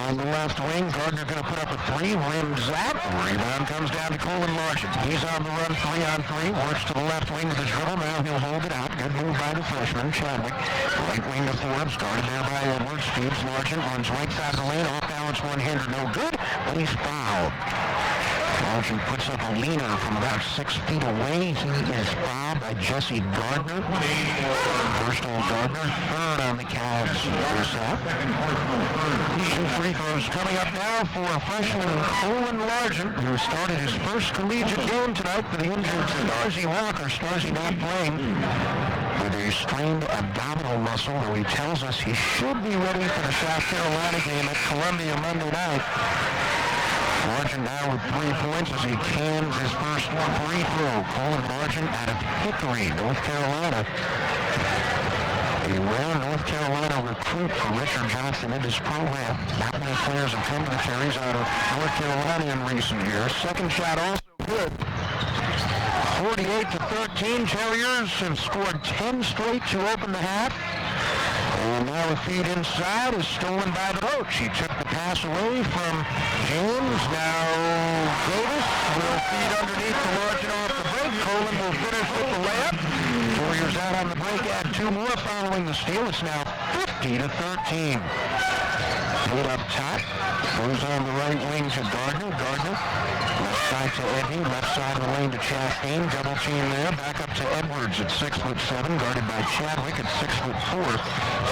On the left wing, Gardner going to put up a 3, rims out. Rebound comes down to Coleman Largent. He's on the run, 3-on-3, works to the left wing with his dribble. Now he'll hold it out. Good move by the freshman, Chadwick. Right wing to Forbes, guarded there by Edwards. Feeds Largent, runs right side of the lane, off balance one-hander, no good, but he's fouled. Largent puts up a leaner from about 6 feet away. He is fouled by Jesse Gardner. First on Gardner, third on the Cavs this half. 2 free throws coming up now for freshman Colin Largent, who started his first collegiate game tonight for the injured Starzy Walker. Starzy not playing with a strained abdominal muscle, though he tells us he should be ready for the South Carolina game at Columbia Monday night. Largent now with 3 points as he cans his first free throw. Colin Largent out of Hickory, North Carolina. A rare North Carolina recruit for Richard Johnson in his program. Not many players have come to the Terriers out of North Carolina in recent years. Second shot also good. 48-13, Terriers have scored 10 straight to open the half. And now a feed inside is stolen by DeLoach. He took the pass away from James. Now Davis will feed underneath to Largent off the break. Colin will finish with the layup. Warriors out on the break, add 2 more following the steal. It's now 50-13. Put up top. Goes on the right wing to Gardner. Gardner. Left side to Edney. Left side of the lane to Chastain. Double team there. Back up to Edwards at 6'7", guarded by Chadwick at 6'4".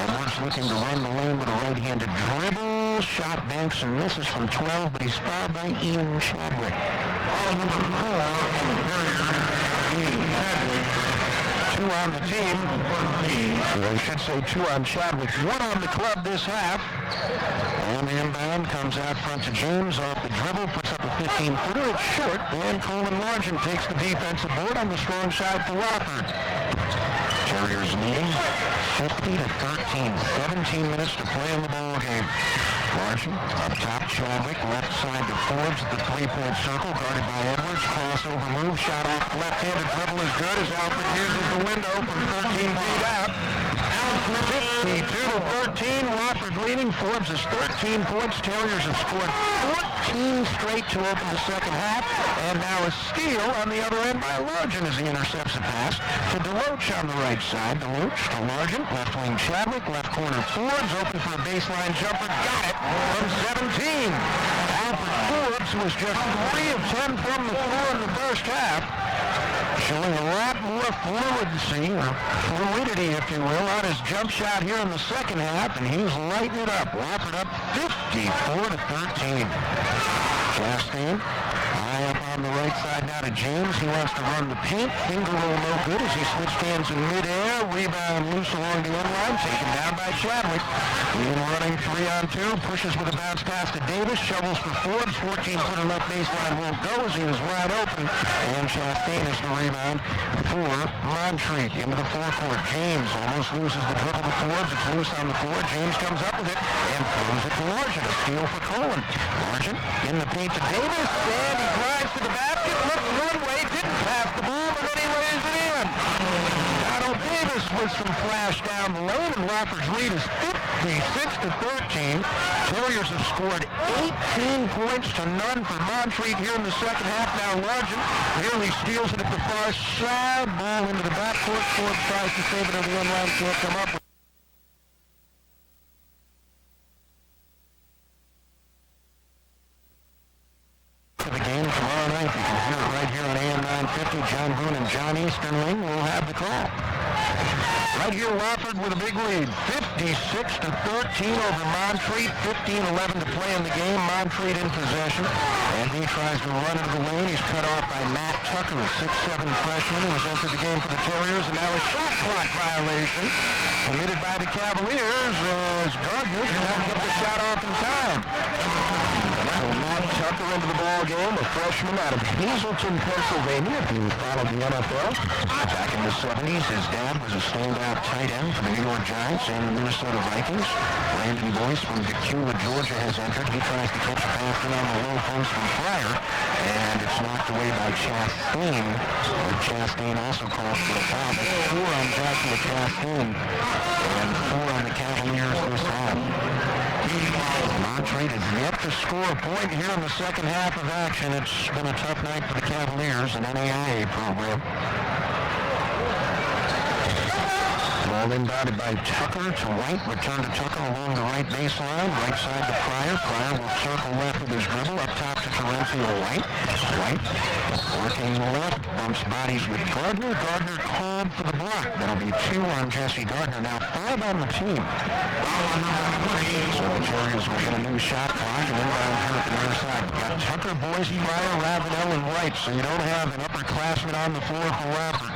Edwards looking to run the lane with a right-handed dribble. Shot banks and misses from 12, but he's fouled by Ian Chadwick. Number 4, Ian Chadwick. 2 on the team. I should say 2 on Chadwick. 1 on the club this half. And the inbound comes out front to James off the dribble, puts up a 15-footer. It's short, and Colin Largent takes the defensive board on the strong side for Wofford. Terriers leading 50-13. 17 minutes to play in the ball game. Largent up top, Chadwick, left side to Forbes at the 3-point circle, guarded by Edwards. Crossover move, shot off the left-handed dribble is good as Alfred uses the window from 13 feet out. 52-13, Wofford leading. Forbes has 13 points. Terriers have scored 14 straight to open the second half. And now a steal on the other end by Largent as he intercepts a pass to DeLoach on the right side. DeLoach to Largent, left wing Chadwick, left corner Forbes, open for a baseline jumper, got it from 17. Alfred Forbes was just 3 of 10 from the floor in the first half, showing a lot more fluidity, if you will, on his jump shot here in the second half, and he's lighting it up. Wofford up 54-13. Chastain high up on the right side now to James. He wants to run the paint. Finger roll no good as he switched hands in midair. Rebound loose along the end line. Taken down by Chadwick. Ian running 3-on-2. Pushes with a bounce pass to Davis. Shovels for Forbes. 14-footer left baseline won't go as he is wide open. And Chastain is the rebound for Montreat into the forecourt. James almost loses the dribble to Forbes. It's loose on the floor. James comes up with it and throws it to Largent. A steal for Colin. Largent in the paint to Davis. And he drives to the basket. Looks one way. Didn't pass the ball, but then he lays it in. Donald Davis with some flash down the lane, and Wofford's lead is 56-13. Terriers have scored 18 points to none for Montreat here in the second half. Now Largent nearly steals it at the far side. Ball into the backcourt. Forbes tries to save it on the end line. Can't come up with the game tomorrow night. You can hear it right here on AM 950. John Boone and John Easterling will have the call. Right here, Wofford with a big lead, 56-13 over Montreat, 15-11 to play in the game. Montreat in possession, and he tries to run into the lane. He's cut off by Matt Tucker, a 6'7" freshman who has entered the game for the Terriers, and now a shot clock violation committed by the Cavaliers as Gardner cannot get the shot off in time. So Matt Tucker into the ball game, a freshman out of Hazleton, Pennsylvania, who followed the NFL. Back in the 70s, his dad was a standout tight end for the New York Giants and the Minnesota Vikings. Brandon Boyce from Decula, Georgia has entered. He tries to catch a pass in on the low post from Fryer, and it's knocked away by Chastain. Chastain also calls for a foul. That's 4 on Joshua Chastain and 4 on the Cavaliers this half. Montreat has yet to score a point here in the second half of action. It's been a tough night for the Cavaliers, an NAIA program. Ball inbounded by Tucker to White. Return to Tucker along the right baseline. Right side to Pryor. Pryor will circle left with his dribble. Up top to Terencio White. White working left. Bumps bodies with Gardner. Gardner called for the block. That'll be 2 on Jesse Gardner. Now 5 on the team. So the Terriers will get a new shot clock and inbound here at the near side. Got Tucker, Boyce, Pryor, Ravenel, and White. So you don't have an upperclassman on the floor for Wofford.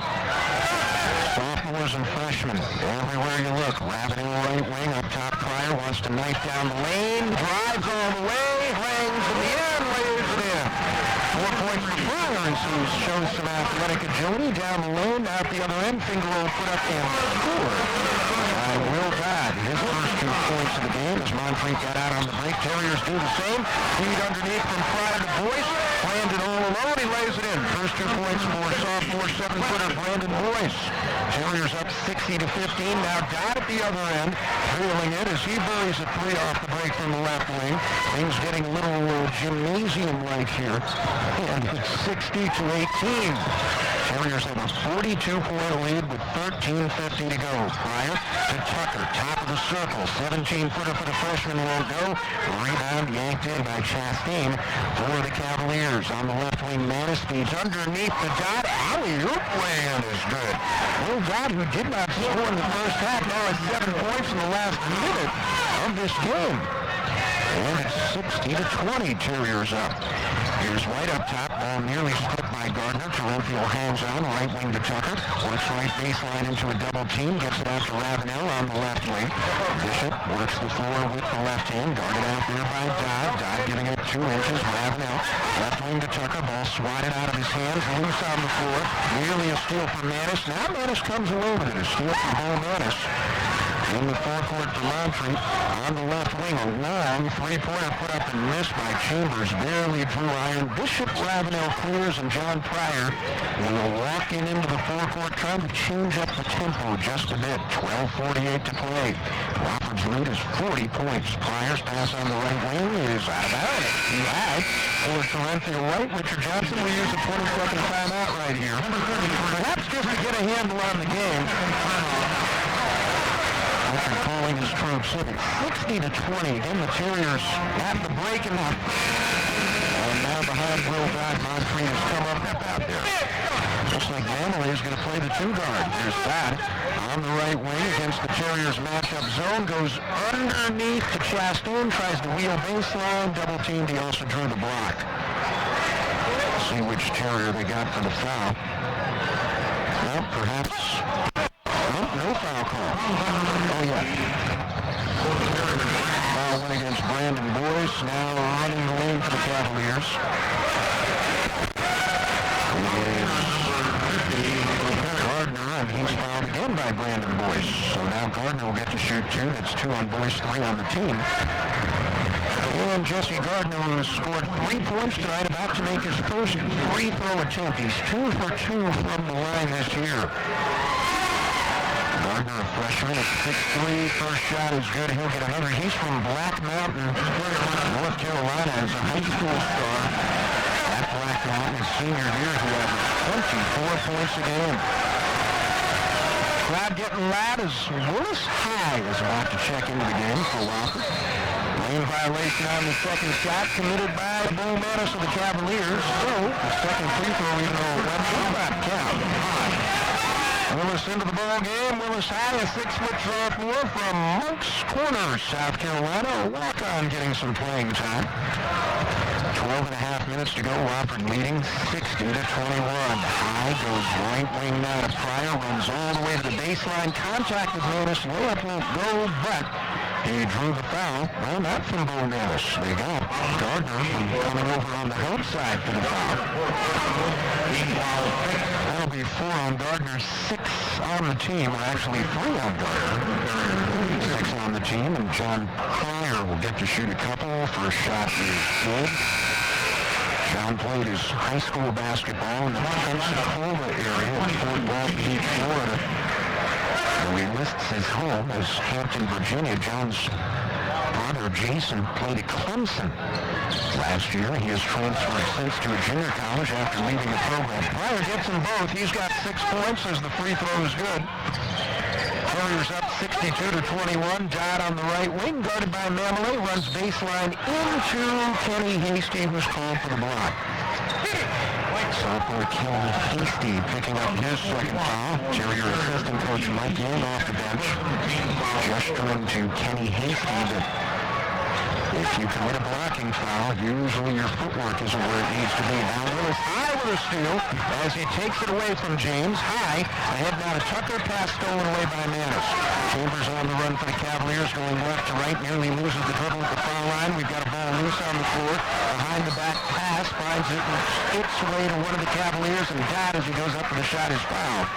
Sophomores and freshmen, everywhere you look. Ravenel right wing, up top Pryor wants to knife down the lane, drives all the way, hangs in the end, lays it in. 4 points for Pryor, and so he's shown some athletic agility down the lane, out the other end, finger roll put up and scored. Will Dodd, his first 2 points of the game as Montreat got out on the break. Terriers do the same. Feed underneath from Pryor to Boyce. Landed all alone, he lays it in. First 2 points for sophomore 7-footer Brandon Boyce. Terriers up 60-15. Now Dodd at the other end, trailing it as he buries a 3 off the break from the left wing. Things getting a little gymnasium-like here. And it's 60-18. Terriers have a 42-point lead with 13:50 to go. Pryor to Tucker, top of the circle. 17-footer for the freshman won't go. Rebound yanked in by Chastain for the Cavaliers. On the left wing, Manis feeds underneath the Dodd. Alley-oop lay-in is good. Will Dodd, who did not score in the first half, now has 7 points in the last minute of this game. And it's 60-20, Terriers up. Here's White up top, ball nearly split by Gardner. Terencio hangs on, right wing to Tucker. Works right baseline into a double team, gets it out to Ravenel on the left wing. Bishop works the floor with the left hand, guarded out there by Dodd. Dodd giving it 2 inches, Ravenel. Left wing to Tucker, ball swatted out of his hands, loose on the floor. Nearly a steal for Manis. Now Manis comes away with it, a steal from Bo Manis. In the forecourt for Montreat, on the left wing, a long 3-pointer put up and missed by Chambers. Barely drew iron. Bishop, Ravenel clears, and John Pryor will walk in into the forecourt, trying to change up the tempo just a bit. 12:48 to play. Wofford's lead is 40 points. Pryor's pass on the right wing is out of bounds. Too high for Terencio White. Richard Johnson will use a 20-second timeout right here. Perhaps just to get a handle on the game. Richard calling his troops in. 60-20. Then the Terriers at the break and now behind Will Dodd, Montreat has come up out there. Looks like Manley is going to play the 2-guard. There's Dodd on the right wing against the Terriers matchup zone. Goes underneath to Chastain. Tries to wheel baseline. Double teamed. He also drew the block. Let's see which Terrier they got for the foul. Well, perhaps... No foul call. Oh, yeah. Foul went against Brandon Boyce. Now running the lane for the Cavaliers. Gardner, and he's fouled again by Brandon Boyce. So now Gardner will get to shoot 2. That's 2 on Boyce, 3 on the team. And Jesse Gardner, who has scored 3 points tonight, about to make his first free throw attempt. He's 2 for 2 from the line this year. Gardner, a freshman at 6'3", first shot is good. He'll get 100. He's from Black Mountain, North Carolina, as a high school star. At Black Mountain, his senior year, he averaged 24 points a game. Crowd getting loud as Willis High is about to check into the game for Wofford. Lane violation on the second shot committed by Bo Manis of the Cavaliers. So, the second free throw, even though it went will not count. Willis into the ball game. Willis High, a 6-foot sophomore from Monk's Corner, South Carolina. A walk-on getting some playing time. 12 and a half minutes to go. Wofford leading 60-21. High goes right wing now to Pryor. Runs all the way to the baseline. Contact with Manis. Layup won't go, but he drew the foul. Well, not from Bo Manis. They got Gardner coming over on the help side for the foul. That'll be 4 on Gardner, 6 on the team, or actually 3 on Gardner. 6 on the team, and John Pryor will get to shoot a couple. First shot is good. John played his high school basketball in the Pensacola area in Fort Walton Beach, Florida. And he lists his home as Hampton, Virginia. John's brother, Jason, played at Clemson last year. He has transferred since to a junior college after leaving the program. Pryor gets them both. He's got 6 points as the free throw is good. Terriers up 62-21. Dodd on the right wing, guarded by Mamelé, runs baseline into Kenny Hasty, who's called for the block. Sophomore Kenny Hasty picking up his second foul. Terrier assistant coach Mike Young off the bench, gesturing to Kenny Hasty that if you commit a blocking foul, usually your footwork isn't where it needs to be. Now Willis high with a steal as he takes it away from James. High, ahead now to Tucker, pass stolen away by Manis. Chambers on the run for the Cavaliers, going left to right, nearly loses the dribble at the foul line. We've got a ball loose on the floor. Behind the back pass, finds it and skips way to one of the Cavaliers, and Dodd, as he goes up for the shot, is fouled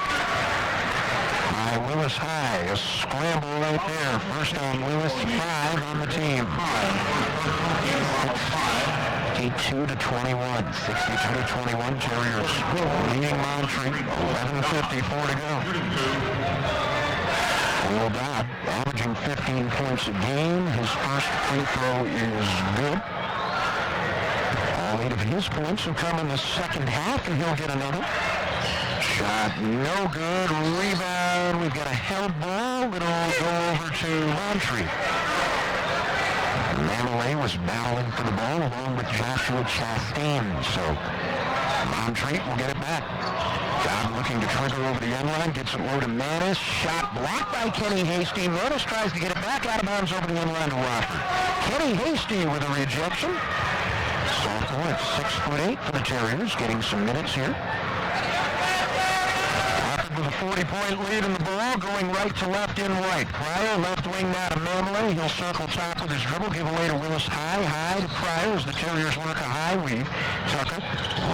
by Willis High. A scramble right there. First on Willis, 5 on the team. 62-21. 62-21. Terriers leading Montreat. 11:54 to go. Will Dodd averaging 15 points a game. His first free throw is good. All 8 of his points will come in the second half, and he'll get another. Shot no good. Rebound. We've got a held ball. It'll go over to Montreat. Mamelé was battling for the ball along with Joshua Chastain. So Montreat will get it back. Dodd looking to trigger over the end line. Gets it low to Manis. Shot blocked by Kenny Hasty. Manis tries to get it back out of bounds over the end line to Wofford. Kenny Hasty with a rejection. Sophomore at 6'8" for the Terriers, getting some minutes here. With a 40-point lead in the ball, going right to left in right. Pryor, left wing now to Mamelé. He'll circle top with his dribble, give away to Willis High. High to Pryor as the Terriers work a high weave. Tucker,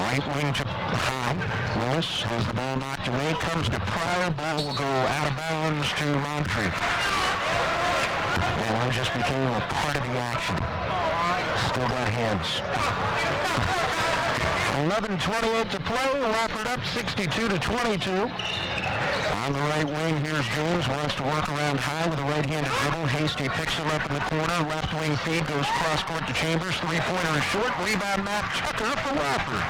right wing to High. Willis has the ball knocked away, comes to Pryor. Ball will go out of bounds to Montreat. And just became a part of the action. Still got hands. 11:28 to play. Wofford up 62-22. On the right wing, here's James. Wants to work around High with a right-handed dribble. Hasty picks him up in the corner. Left wing feed goes cross-court to Chambers. Three-pointer is short. Rebound, Matt Tucker for Wofford.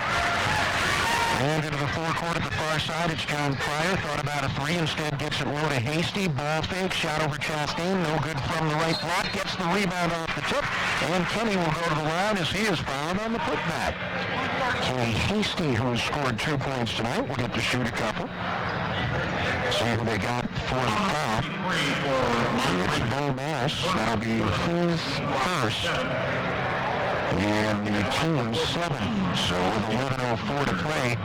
And into the forecourt at the far side, it's John Pryor. Thought about a three, instead gets it low to Hasty. Ball fake, shot over Chastain. No good from the right block. Gets the rebound off the tip. And Kenny will go to the line as he is fouled on the putback. Kenny Hasty, who has scored 2 points tonight, will get to shoot a couple. See who they got for the foul. It's Bo Mass. That'll be his first. And the team's 7. So with 11:04 to play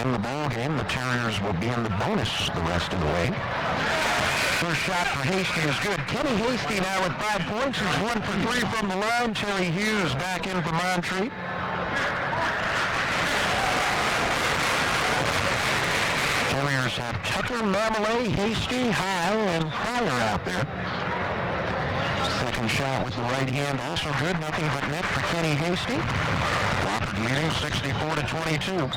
in the ball game, the Terriers will be in the bonus the rest of the way. First shot for Hasty is good. Kenny Hasty now with 5 points. He's 1 for 3 from the line. Terry Hughes back in for Montreat. Terriers have Tucker, Mamelé, Hasty, High, and Pryor out there. Second shot with the right hand, also good. Nothing but net for Kenny Hasty. Wofford leading 64-22.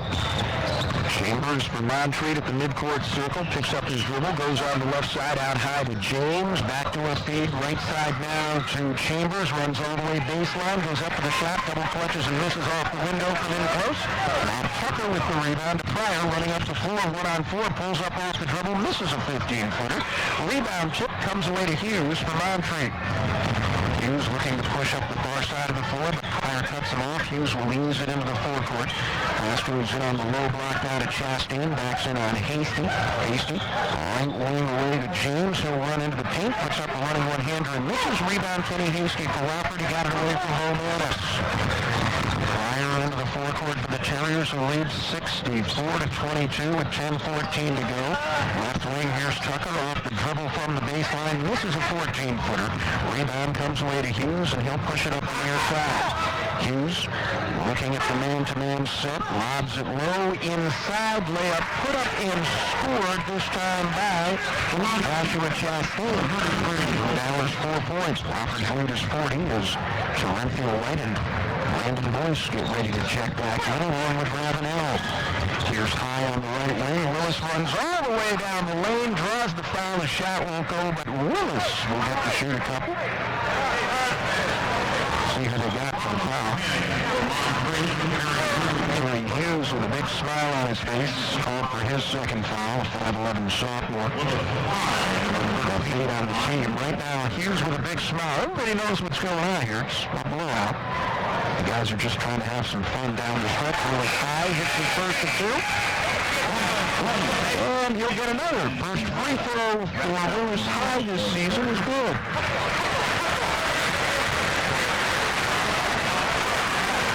Chambers for Montreat at the midcourt circle. Picks up his dribble, goes on the left side, out high to James. Back to a feed, right side now to Chambers. Runs all the way baseline, goes up for the shot, double clutches and misses off the window from in close. Matt Tucker with the rebound to Pryor, running up the floor, 1-on-4, pulls up off the dribble, misses a 15-footer. Rebound chip comes away to Hughes for Montreat. Hughes looking to push up the far side of the floor, but Pryor cuts him off. Hughes leans it into the forecourt. Pass moves in on the low block now to Chastain. Backs in on Hasty. Hasty, right wing away to James. He'll run into the paint, puts up a running one-hander and misses. Rebound Kenny Hasty for Wofford. He got it away from Manis. Pryor into the forecourt for the Terriers, who lead 64-22 with 10:14 to go. Left wing, here's Tucker off the dribble from the baseline. Misses a 14-footer. Rebound comes away to Hughes, and he'll push it up the near side. Hughes looking at the man-to-man set, lobs it low, inside, layup, put up and scored, this time by Joshua Chastain. Now is 4 points. Wofford's lead is 40 as Terrence White and Brandon Boyce get ready to check back in along with Ravenel. Here's High on the right wing. Willis runs all the way down the lane, draws the foul. The shot won't go, but Willis will get to shoot a couple. See who they got for the foul. Terry Hughes with a big smile on guy's face. Called for his second foul, 5'11 sophomore. That's 8 on the team. Right now, Hughes with a big smile. Everybody knows what's going on here. It's a blowout. The guys are just trying to have some fun down the stretch. Really high, hits his first of 2. And he'll get another. First free throw for Willis High this season is good.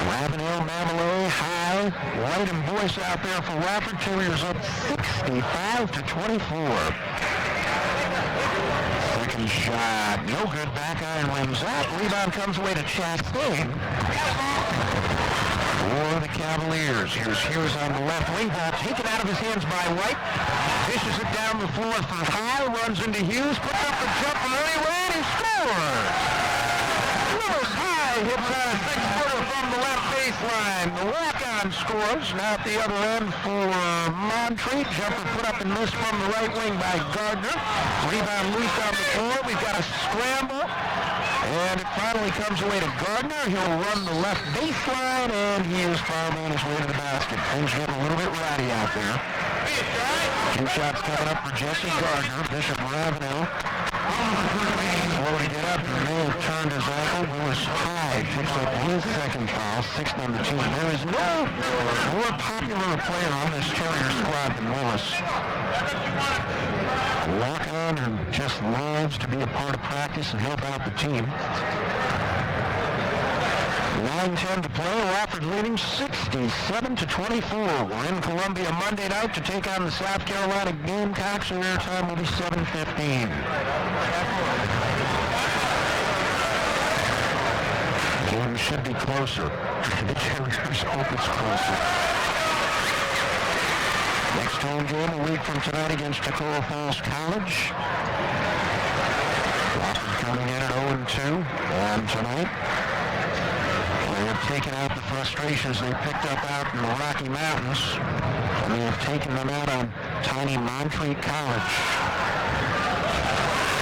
Ravenel, Mamelot, High, White and Boyce out there for Wofford. Terriers up 65-24. Second shot, no good. Back iron rims out. Rebound comes away to Chastain. For the Cavaliers. Here's Hughes on the left wing. Ball taken out of his hands by White. Dishes it down the floor for High. Runs into Hughes. Puts up the jumper anyway, and he scores! Willis High hits a 6-footer from the left baseline. The walk-on scores. Now at the other end for Montreat. Jumper put up and missed from the right wing by Gardner. Rebound loose on the floor. We've got a scramble. And it finally comes away to Gardner. He'll run the left baseline, and he is fouled on his way to the basket. Things getting a little bit rowdy out there. 2 shots coming up for Jesse Gardner. Bishop Ravenel loading it up. He may have turned his ankle. Willis High picks up his second foul, 6th on the team. There is no more popular player on this Terrier squad than Willis. Walk on and just loves to be a part of practice and help out the team. 9:10 to play. Wofford leading 67-24. We're in Columbia Monday night to take on the South Carolina Gamecocks, and their time will be 7:15. The game should be closer. The Terriers hope it's closer. Next home game a week from tonight against Tacoma Falls College. Wofford coming in at 0-2 on tonight. They have taken out the frustrations they picked up out in the Rocky Mountains, and they have taken them out on tiny Montreat College.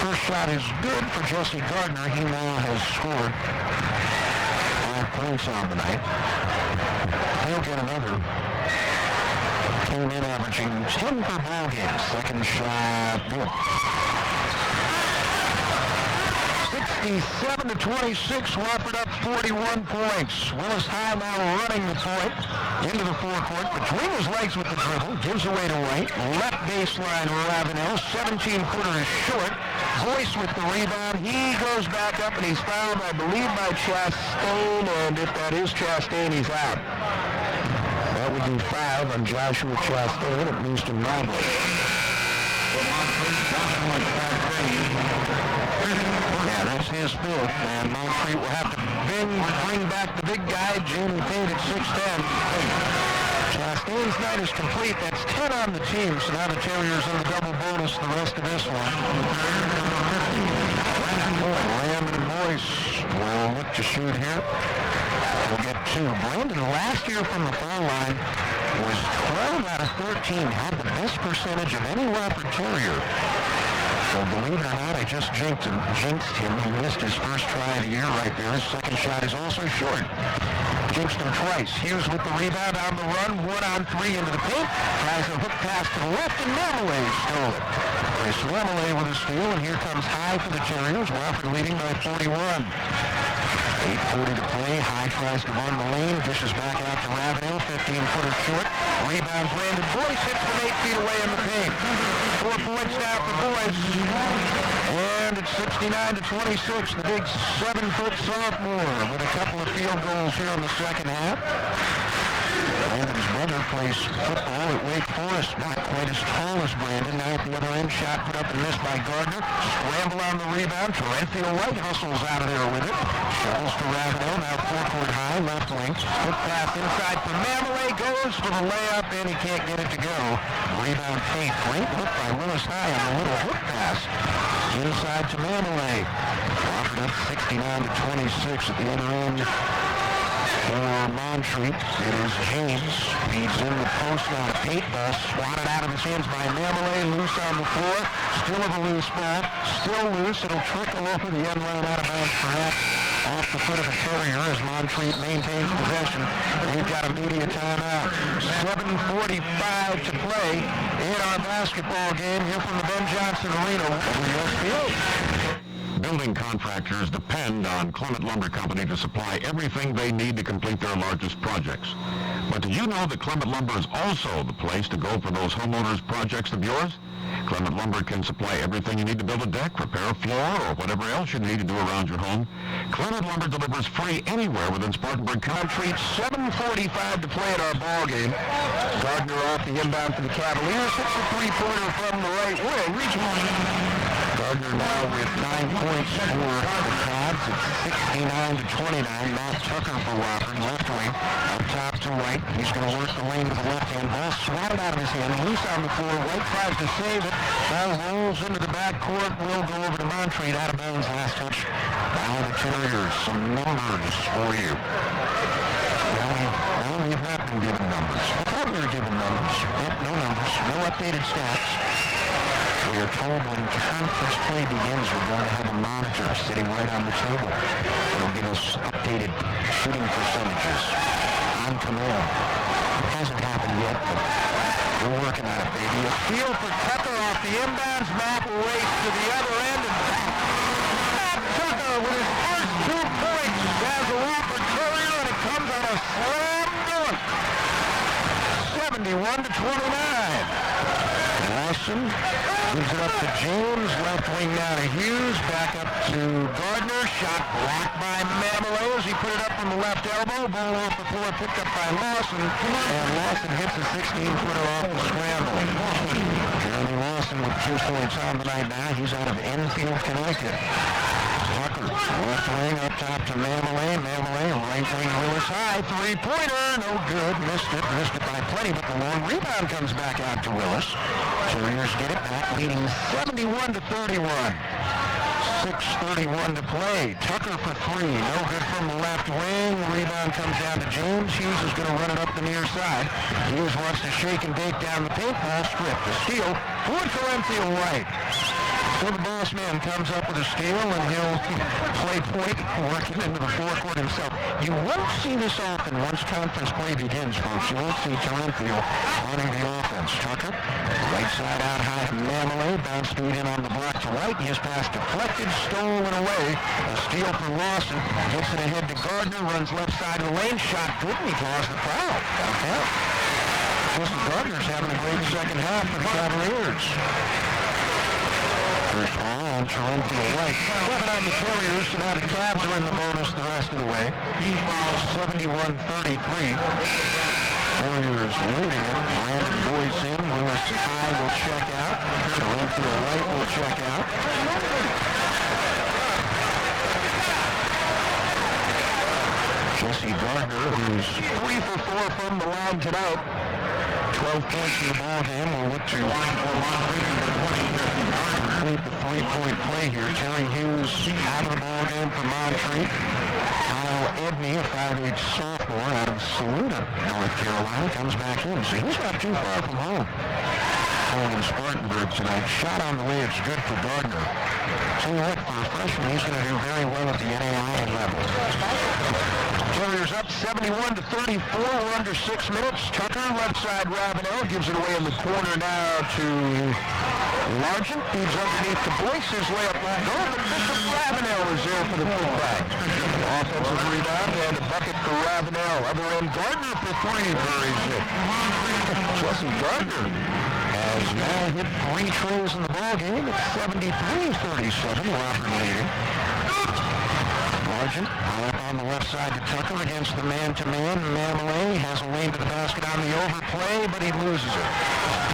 First shot is good for Jesse Gardner. He now has scored 5 points on the night. He'll get another. Came in averaging 10 per ball game. Second shot, good. 67-26, Wofford up 41 points. Willis High now running the point into the forecourt between his legs with the dribble. Gives away to White. Left baseline, Ravenel. 17-footer is short. Boyce with the rebound. He goes back up and he's fouled, I believe, by Chastain. And if that is Chastain, he's out. That would be 5 on Joshua Chastain. It moves to Mobley. Yeah, that's his fifth, and Montreat will have to bring back the big guy, Jamie Payne at 6'10". Chastain's night is complete. That's 10 on the team, so now the Terriers in the double bonus the rest of this one. Lamb and Boyce will look to shoot here. We'll get 2. Brandon last year from the foul line was 12 out of 13, had the best percentage of any Wofford Terrier. So believe it or not, I just jinxed him. He missed his first try of the year right there. His second shot is also short. Jinxed him twice. Hughes with the rebound on the run. 1-on-3 into the paint. Tries a hook pass to the left, and Mamelot stole it. Chris Mamelot with a steal, and here comes High for the Terriers. Wofford leading by 41. 8:40 to play. High tries to run the lane. Dishes back out to Ravenel. 15-footer short. Rebound Brandon Boyce hits from 8 feet away in the paint. 4 points now for Boyce. And it's 69-26. The big 7-foot sophomore with a couple of field goals here in the second half. Brandon's brother plays football at Wake Forest. Not quite as tall as Brandon. Now at the other end, shot put up and missed by Gardner. Scramble on the rebound. Terrence White hustles out of there with it. Shovels to Ravenel. Now forecourt High, left wing. Hook pass inside for Mamelot. Goes for the layup, and he can't get it to go. Rebound fake. Great look by Willis High on the little hook pass. Inside to Mamelot. Wofford up 69-26 at the other end. For Montreat, it is James. Feeds in the post on a paint ball. Swatted out of his hands by Mamelot. Loose on the floor. Still with a loose ball. Still loose. It'll trickle over the end line out of bounds perhaps. off the foot of the Terrier as Montreat maintains possession. We've got a media timeout. 7:45 to play in our basketball game here from the Ben Johnson Arena over West Field. Building contractors depend on Clement Lumber Company to supply everything they need to complete their largest projects. But did you know that Clement Lumber is also the place to go for those homeowners' projects of yours? Clement Lumber can supply everything you need to build a deck, repair a floor, or whatever else you need to do around your home. Clement Lumber delivers free anywhere within Spartanburg Country. 7:45 to play at our ball game. Gardner off the inbound for the Cavaliers. Hits a three-pointer from the right wing. Gardner now with 9 points for the Cavs. It's 69-29. Matt Tucker for Wofford, left wing. Up top to White. He's going to work the lane with the left hand. Ball swatted out of his hand. Loose on the floor. White tries to save it. Now rolls into the backcourt. Will go over to Montreat. Out of bounds. Last touch by the Terriers. Some numbers for you. Now we've not been given numbers. I thought we were given numbers. No numbers. No updated stats. We are told when conference play begins, we're going to have a monitor sitting right on the table. It'll give us updated shooting percentages on command. It hasn't happened yet, but we're working on it, baby. A steal for Tucker off the inbounds. Matt will race to the other end, and Matt Tucker with his first 2 points as a Wofford Terrier, and it comes on a slam dunk. 71-29. Lawson gives it up to James, left wing now to Hughes, back up to Gardner, shot blocked by Mamelo as he put it up from the left elbow, ball off the floor, picked up by Lawson, and Lawson hits a 16-footer off the scramble. Jeremy Lawson with 2 points on the night now. He's out of Enfield, Connecticut. Tucker, left wing up top to Mamelo, right wing Willis high, three-pointer, no good, missed it by plenty, but the long rebound comes back out to Willis. Terriers get it back, leading 71-31. 6:31 to play. Tucker for 3, no good from the left wing. Rebound comes down to James. Hughes is going to run it up the near side. Hughes wants to shake and bake down the paint. Ball stripped. The steal. Wood for Enfield White. So the boss man comes up with a steal, and he'll play point, working into the forecourt himself. You won't see this often once conference play begins, folks. You won't see Enfield running the offense. Tucker, right side out high to Mamelo, bounce straight in on the block to White. His pass deflected, stolen away. A steal for Lawson. Gets it ahead to Gardner, runs left side of the lane, shot good, and he draws the foul. Jesse Gardner's having a great second half for the Cavaliers. First ball on Toronto White. 7 on the Terriers, so now the Cavs are in the bonus the rest of the way. 71-33. Terriers leading it. Brandon Boyce in. Willis high will check out. Toronto White will check out. Jesse Gardner, who's 3 for 4 from the line tonight. 12 points in the ball game. We'll look to complete the 3-point play here. Terry Hughes out of the ball game for Montreat. Kyle Edney, a 5'8" sophomore out of Saluda, North Carolina, comes back in. So he's not too far from home. Playing in Spartanburg tonight. Shot on the way, it's good for Gardner. Tell you what, for a freshman, he's going to do very well at the NAIA level. Terriers up 71-34. We're under 6 minutes. Tucker, left side, Ravenel gives it away in the corner now to Largent. Feeds underneath to Boyce. His layup won't go, but Bishop Ravenel is there for the putback. Offensive rebound and a bucket for Ravenel. Other end, Gardner for 3. Buries it. Jesse Gardner has now hit 3 trays in the ballgame. It's 73-37. Wofford leading. Largent up on the left side to Tucker against the man-to-man. Mamelo has a lane to the basket on the overplay, but he loses it.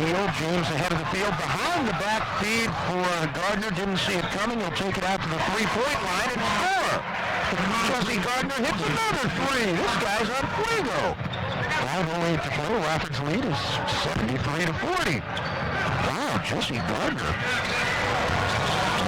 Field, James ahead of the field. Behind the back feed for Gardner. Didn't see it coming. He'll take it out to the 3-point line and score. Jesse Gardner hits another 3. This guy's on fuego. 5:08 to play. Wofford's lead is 73-40. Wow, Jesse Gardner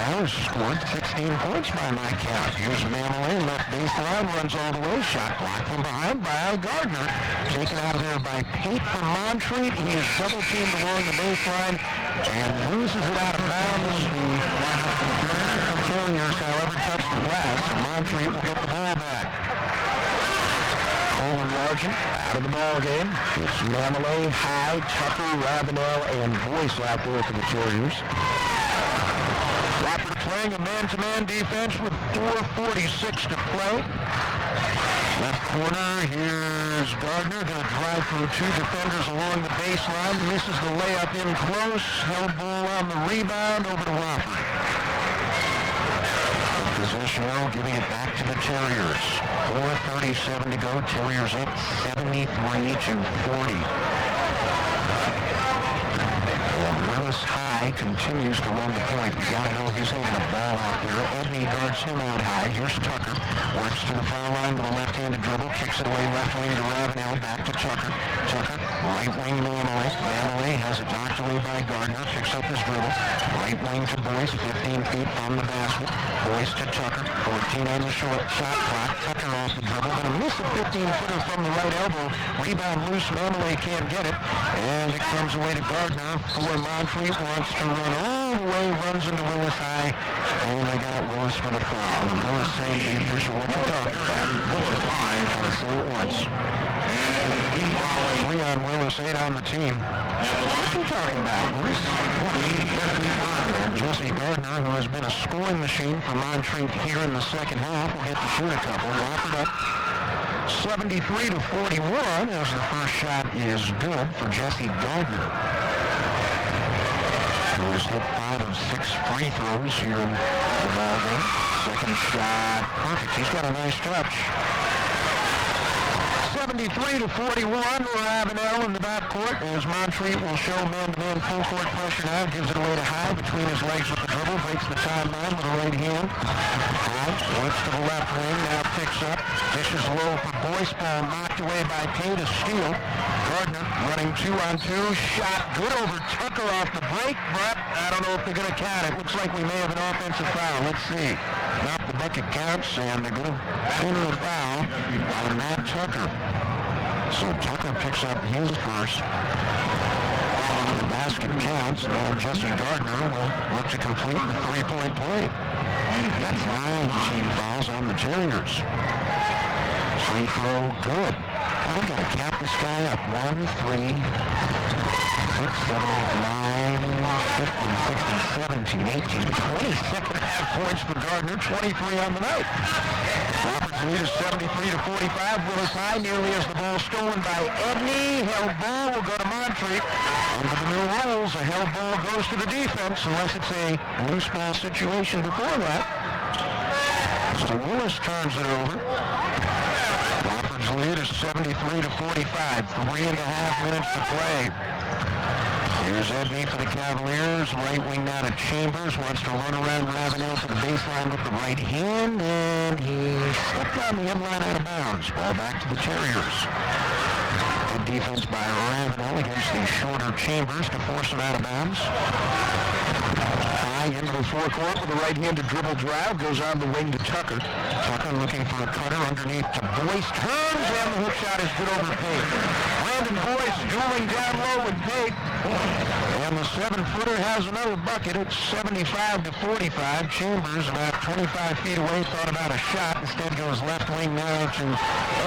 now scored 16 points by my count. Here's Mamelo, left baseline, runs all the way. Shot blocked from behind by Gardner. Taken out of there by Pate from Montreat. He is double-teamed along the baseline and loses it out of bounds. The Terriers, however, touched the glass. Montreat will get the ball back. Cole and Largent out of the ball game. It's Mamelay, Hyde, Tucker, Ravenel, and Boyce out there for the Terriers. Wofford playing a man-to-man defense with 4:46 to play. Left corner, here's Gardner, going to drive through two defenders along the baseline. Misses the layup in close. Held ball on the rebound over to Wofford. Positional, giving it back to the Terriers. 4:37 to go. Terriers up 73-40. Willis High continues to run the point. You got to know he's having a ball out there. Edney guards him out high. Here's Tucker. Works to the foul line with a left-handed dribble. Kicks it away left wing to Ravenel. Back to Tucker. Tucker, right wing Mamelay. Mamelay has it knocked away by Gardner. Picks up his dribble. Right wing to Boyce. 15 feet from the basket. Boyce to Tucker. 14 on the short shot clock. Tucker off the dribble. Going to miss a 15-footer from the right elbow. Rebound loose. Mamelay can't get it. And it comes away to Gardner. Montreat wants to run all the way, runs into Willis High, and they got Willis for the foul. Willis saying to the official, what you talking about? Willis High, I'll say it once. 3 on Willis, 8 on the team. What you talking about, Willis? Jesse Gardner, who has been a scoring machine for Montreat here in the second half, will get to shoot a couple. Wofford up 73-41 as the first shot is good for Jesse Gardner, who has hit 5 of 6 free throws here in the ball game. Second shot, perfect. He's got a nice touch. 73-41, Ravenel in the backcourt as Montreat will show man-to-man full-court pressure now. Gives it away to High between his legs with the dribble. Breaks the timeline with the right hand. High works to the left wing, now picks up. Dishes low for Boyce. Ball knocked away by Payne to steal. Gardner running 2-on-2. Shot good over Tucker off the break, but I don't know if they're going to count it. Looks like we may have an offensive foul. Let's see. Nope, the bucket counts, and they're going to enter a foul on Matt Tucker. So Tucker picks up his first. The basket counts. Now Jesse Gardner will look to complete the three-point play. That's 9 team fouls on the Terriers. Free throw good. I've got to count this guy up. 1, 3, 6, 7, 8, 9, 15, 16, 17, 27.5 points for Gardner, 23 on the night. Wofford's lead is 73-45. Willis High nearly has the ball stolen by Edney. Held ball will go to Montreat. Under the new rules, a held ball goes to the defense unless it's a loose ball situation before that. So Willis turns it over. Wofford's lead is 73-45. 3.5 minutes to play. Here's Edney for the Cavaliers. Right wing now to Chambers. Wants to run around Ravenel to the baseline with the right hand. And he stepped on the end line out of bounds. Ball back to the Terriers. Good defense by Ravenel against the shorter Chambers to force him out of bounds. High into the forecourt with a right-handed dribble drive. Goes on the wing to Tucker. Tucker looking for a cutter underneath to Boyce. Turns, and the hook shot is good over Pate. Brandon Boyce dueling down low with Pate. And the 7-footer has another bucket. It's 75-45. Chambers about 25 feet away thought about a shot. Instead goes left wing now to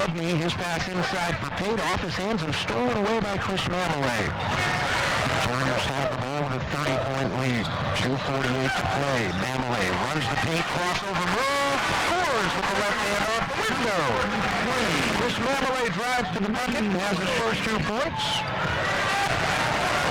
Edney. His pass inside for Pate. Off his hands and stolen away by Chris Mamelay. Terriers have the ball with a 30-point lead. 2:48 to play. Mamelay runs the paint, crossover move, scores with the left hand off the window. Chris Mamelay drives to the bucket and has his first 2 points.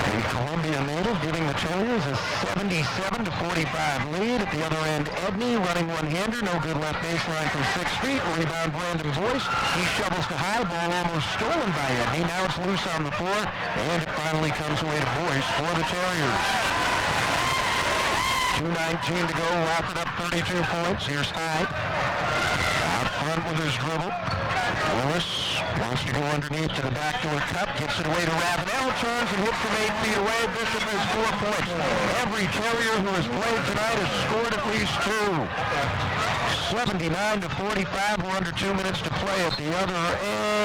The Columbia native giving the Terriers a 77-45 lead. At the other end, Edney running one-hander, no good left baseline from 6 feet. Rebound Brandon Boyce. He shovels to High, ball almost stolen by Edney. Now it's loose on the floor, and it finally comes away to Boyce for the Terriers. 2:19 to go. Wofford up 32 points. Here's High. Out front with his dribble. Willis wants to go underneath to the backdoor cut. Gets it away to Ravenel. Turns and hits from 8 feet away. Bishop has 4 points. Every Terrier who has played tonight has scored at least 2. 79-45. We're under 2 minutes to play at the other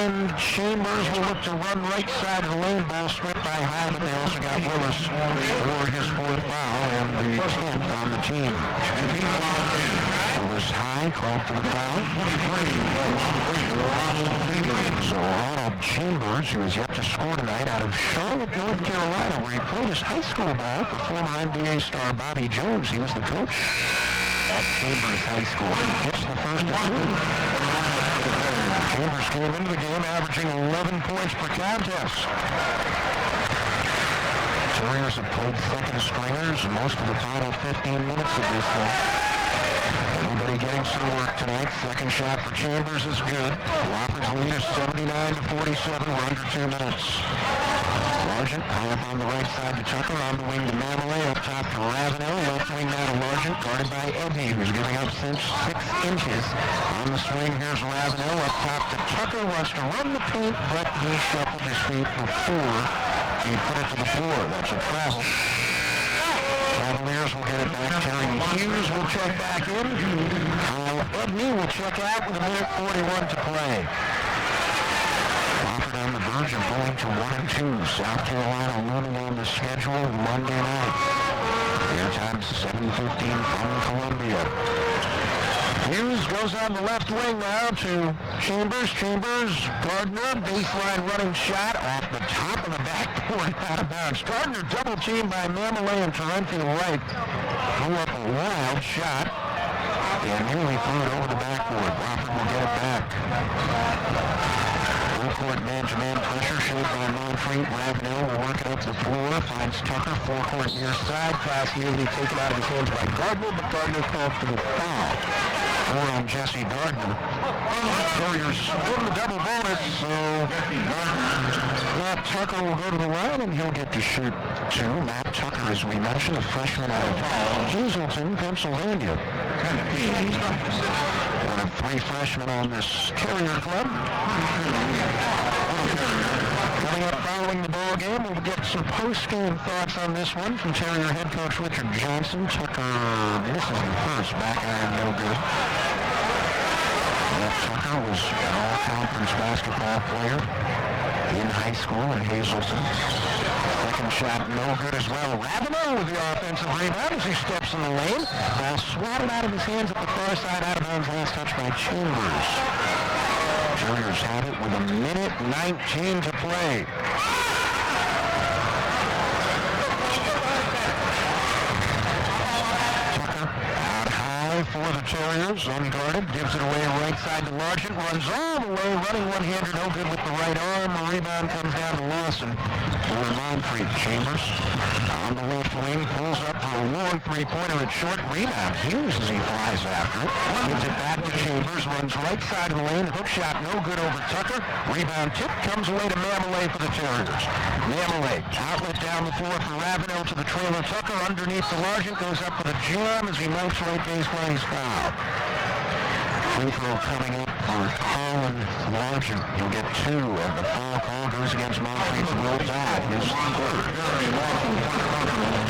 end. Chambers will look to run right side of the lane. Ball stripped by Hyman. They also got Willis for his fourth foul and the 10th on the team. Willis high, called for the foul. So Arnold Chambers, who is yet to score tonight out of Charlotte, North Carolina, where he played his high school ball for former NBA star Bobby Jones. He was the coach at Chambers High School. He hits the first of two. Chambers came into the game averaging 11 points per contest. Terriers have played second stringers most of the final 15 minutes of this thing. Everybody getting some work tonight. Second shot for Chambers is good. Wofford's lead is 79-47. We're under 2 minutes. Largent high up on the right side to Tucker, on the wing to Mamalay, up top to Ravenel, left wing now to Largent, guarded by Ebby, who's giving up 6 inches. On the swing, here's Ravenel, up top to Tucker, wants to run the paint, but he shuffled his feet before he put it to the floor. That's a travel. Cavaliers will get it back. Terry Hughes will check back in. Kyle Edney will check out with 1:41 to play. Wofford on the verge of going to 1-2. South Carolina looming on the schedule Monday night. Airtime 7:15 from Columbia. Hughes goes on the left wing now to Chambers. Chambers, Gardner, baseline running shot off the top of the backboard out of bounds. Gardner double teamed by Mamalay and Torrential Wright. Threw up a wild shot and nearly threw it over the backboard. Wofford will get it back. Full-court man-to-man pressure showed by Montreat. Ravenel will work it up the floor. Finds Tucker, four-court near side. Pass nearly taken out of his hands by Gardner, but Gardner called for the foul. Four on Jesse Gardner. Warriors in the double bonus, so Matt Tucker will go to the line and he'll get to shoot two. Matt Tucker, as we mentioned, a freshman out of Hazleton, Pennsylvania. One of 3 freshmen on this Terrier club. Coming up following the ball game, we'll get some post-game thoughts on this one from Terrier head coach Richard Johnson. Tucker misses the first, back iron no good. Tucker was an all-conference basketball player in high school in Hazleton. Second shot no good as well. Ravenel with the offensive rebound as he steps in the lane. Ball swatted out of his hands at the far side, out of bounds, last touch by Chambers. Terriers had it with 1:19 to play. Tucker out high for the Terriers, unguarded, gives it away right side to Largent, runs all the way, running one-hander, no good with the right arm. The rebound comes down to Lawson for Montreat. Chambers on the left wing, pulls up for a long three-pointer at short. Rebound Hughes as he flies after it. Gives it back to Chambers, runs right side of the lane, hook shot no good over Tucker. Rebound tip comes away to Mamalay for the Terriers. Mamalay, outlet down the floor for Ravenel to the trailer. Tucker underneath the Largent, goes up for the jam as he mounts right baseline. He's fouled. Free throw coming up for Colin Largent. He'll get 2 of the foul call. Goes against Montreat's Will Dodd, his third.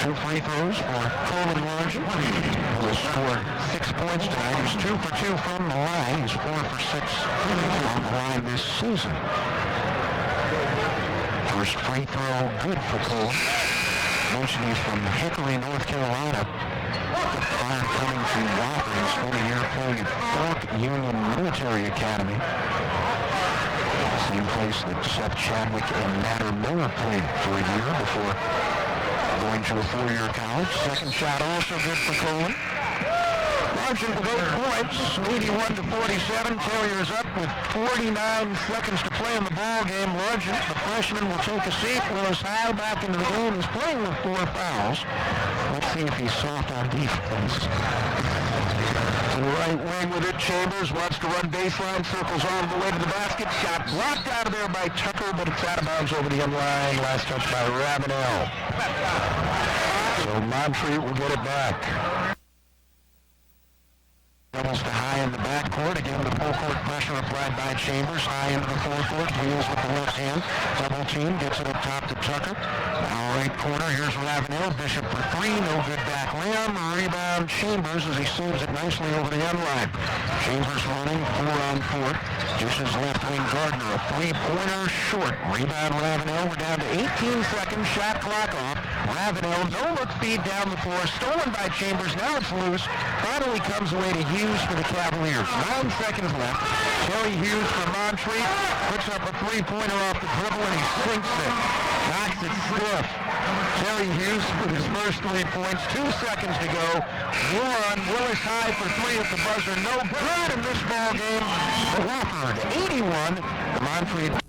2 free throws for Colin Largent, who has scored 6 points tonight. He's 2 for 2 from the line. He's 4 for 6 on the line this season. First free throw good for Cole. Mentioned he's from Hickory, North Carolina. Prior coming to Wofford, he spent a year playing at Fork Union Military Academy. Same place that Seth Chadwick and Natter Miller played for a year before going to a 4-year college. Second shot also good for Coleman. Largent with 8 points, 81-47. Terriers up with 49 seconds to play in the ball game. Largent, the freshman, will take a seat. Willis High back into the game. He's playing with 4 fouls. Let's see if he's soft on defense. To the right wing with it, Chambers wants to run baseline, circles all the way to the basket. Shot blocked out of there by Tucker, but it's out of bounds over the end line. Last touch by Ravenel. So Montreat will get it back. Doubles to High in the backcourt. Again, the full-court pressure applied by Chambers. High into the forecourt. Wheels with the left hand. Double team. Gets it up top to Tucker. Now right corner. Here's Ravenel. Bishop for 3. No good back rim. him. Rebound Chambers as he saves it nicely over the end line. Chambers running 4-on-4. Dishes left wing Gardner. A three-pointer short. Rebound Ravenel. We're down to 18 seconds. Shot clock off. Ravenel, no look feed down the floor. Stolen by Chambers. Now it's loose. Finally comes away to Hughes for the Cavaliers. 9 seconds left. Terry Hughes from Montreat puts up a three-pointer off the dribble and he sinks it. Knocks it stiff. Terry Hughes with his first 3 points. 2 seconds to go. One. Willis high for three at the buzzer. No good in this ball game. Wofford 81. Montreat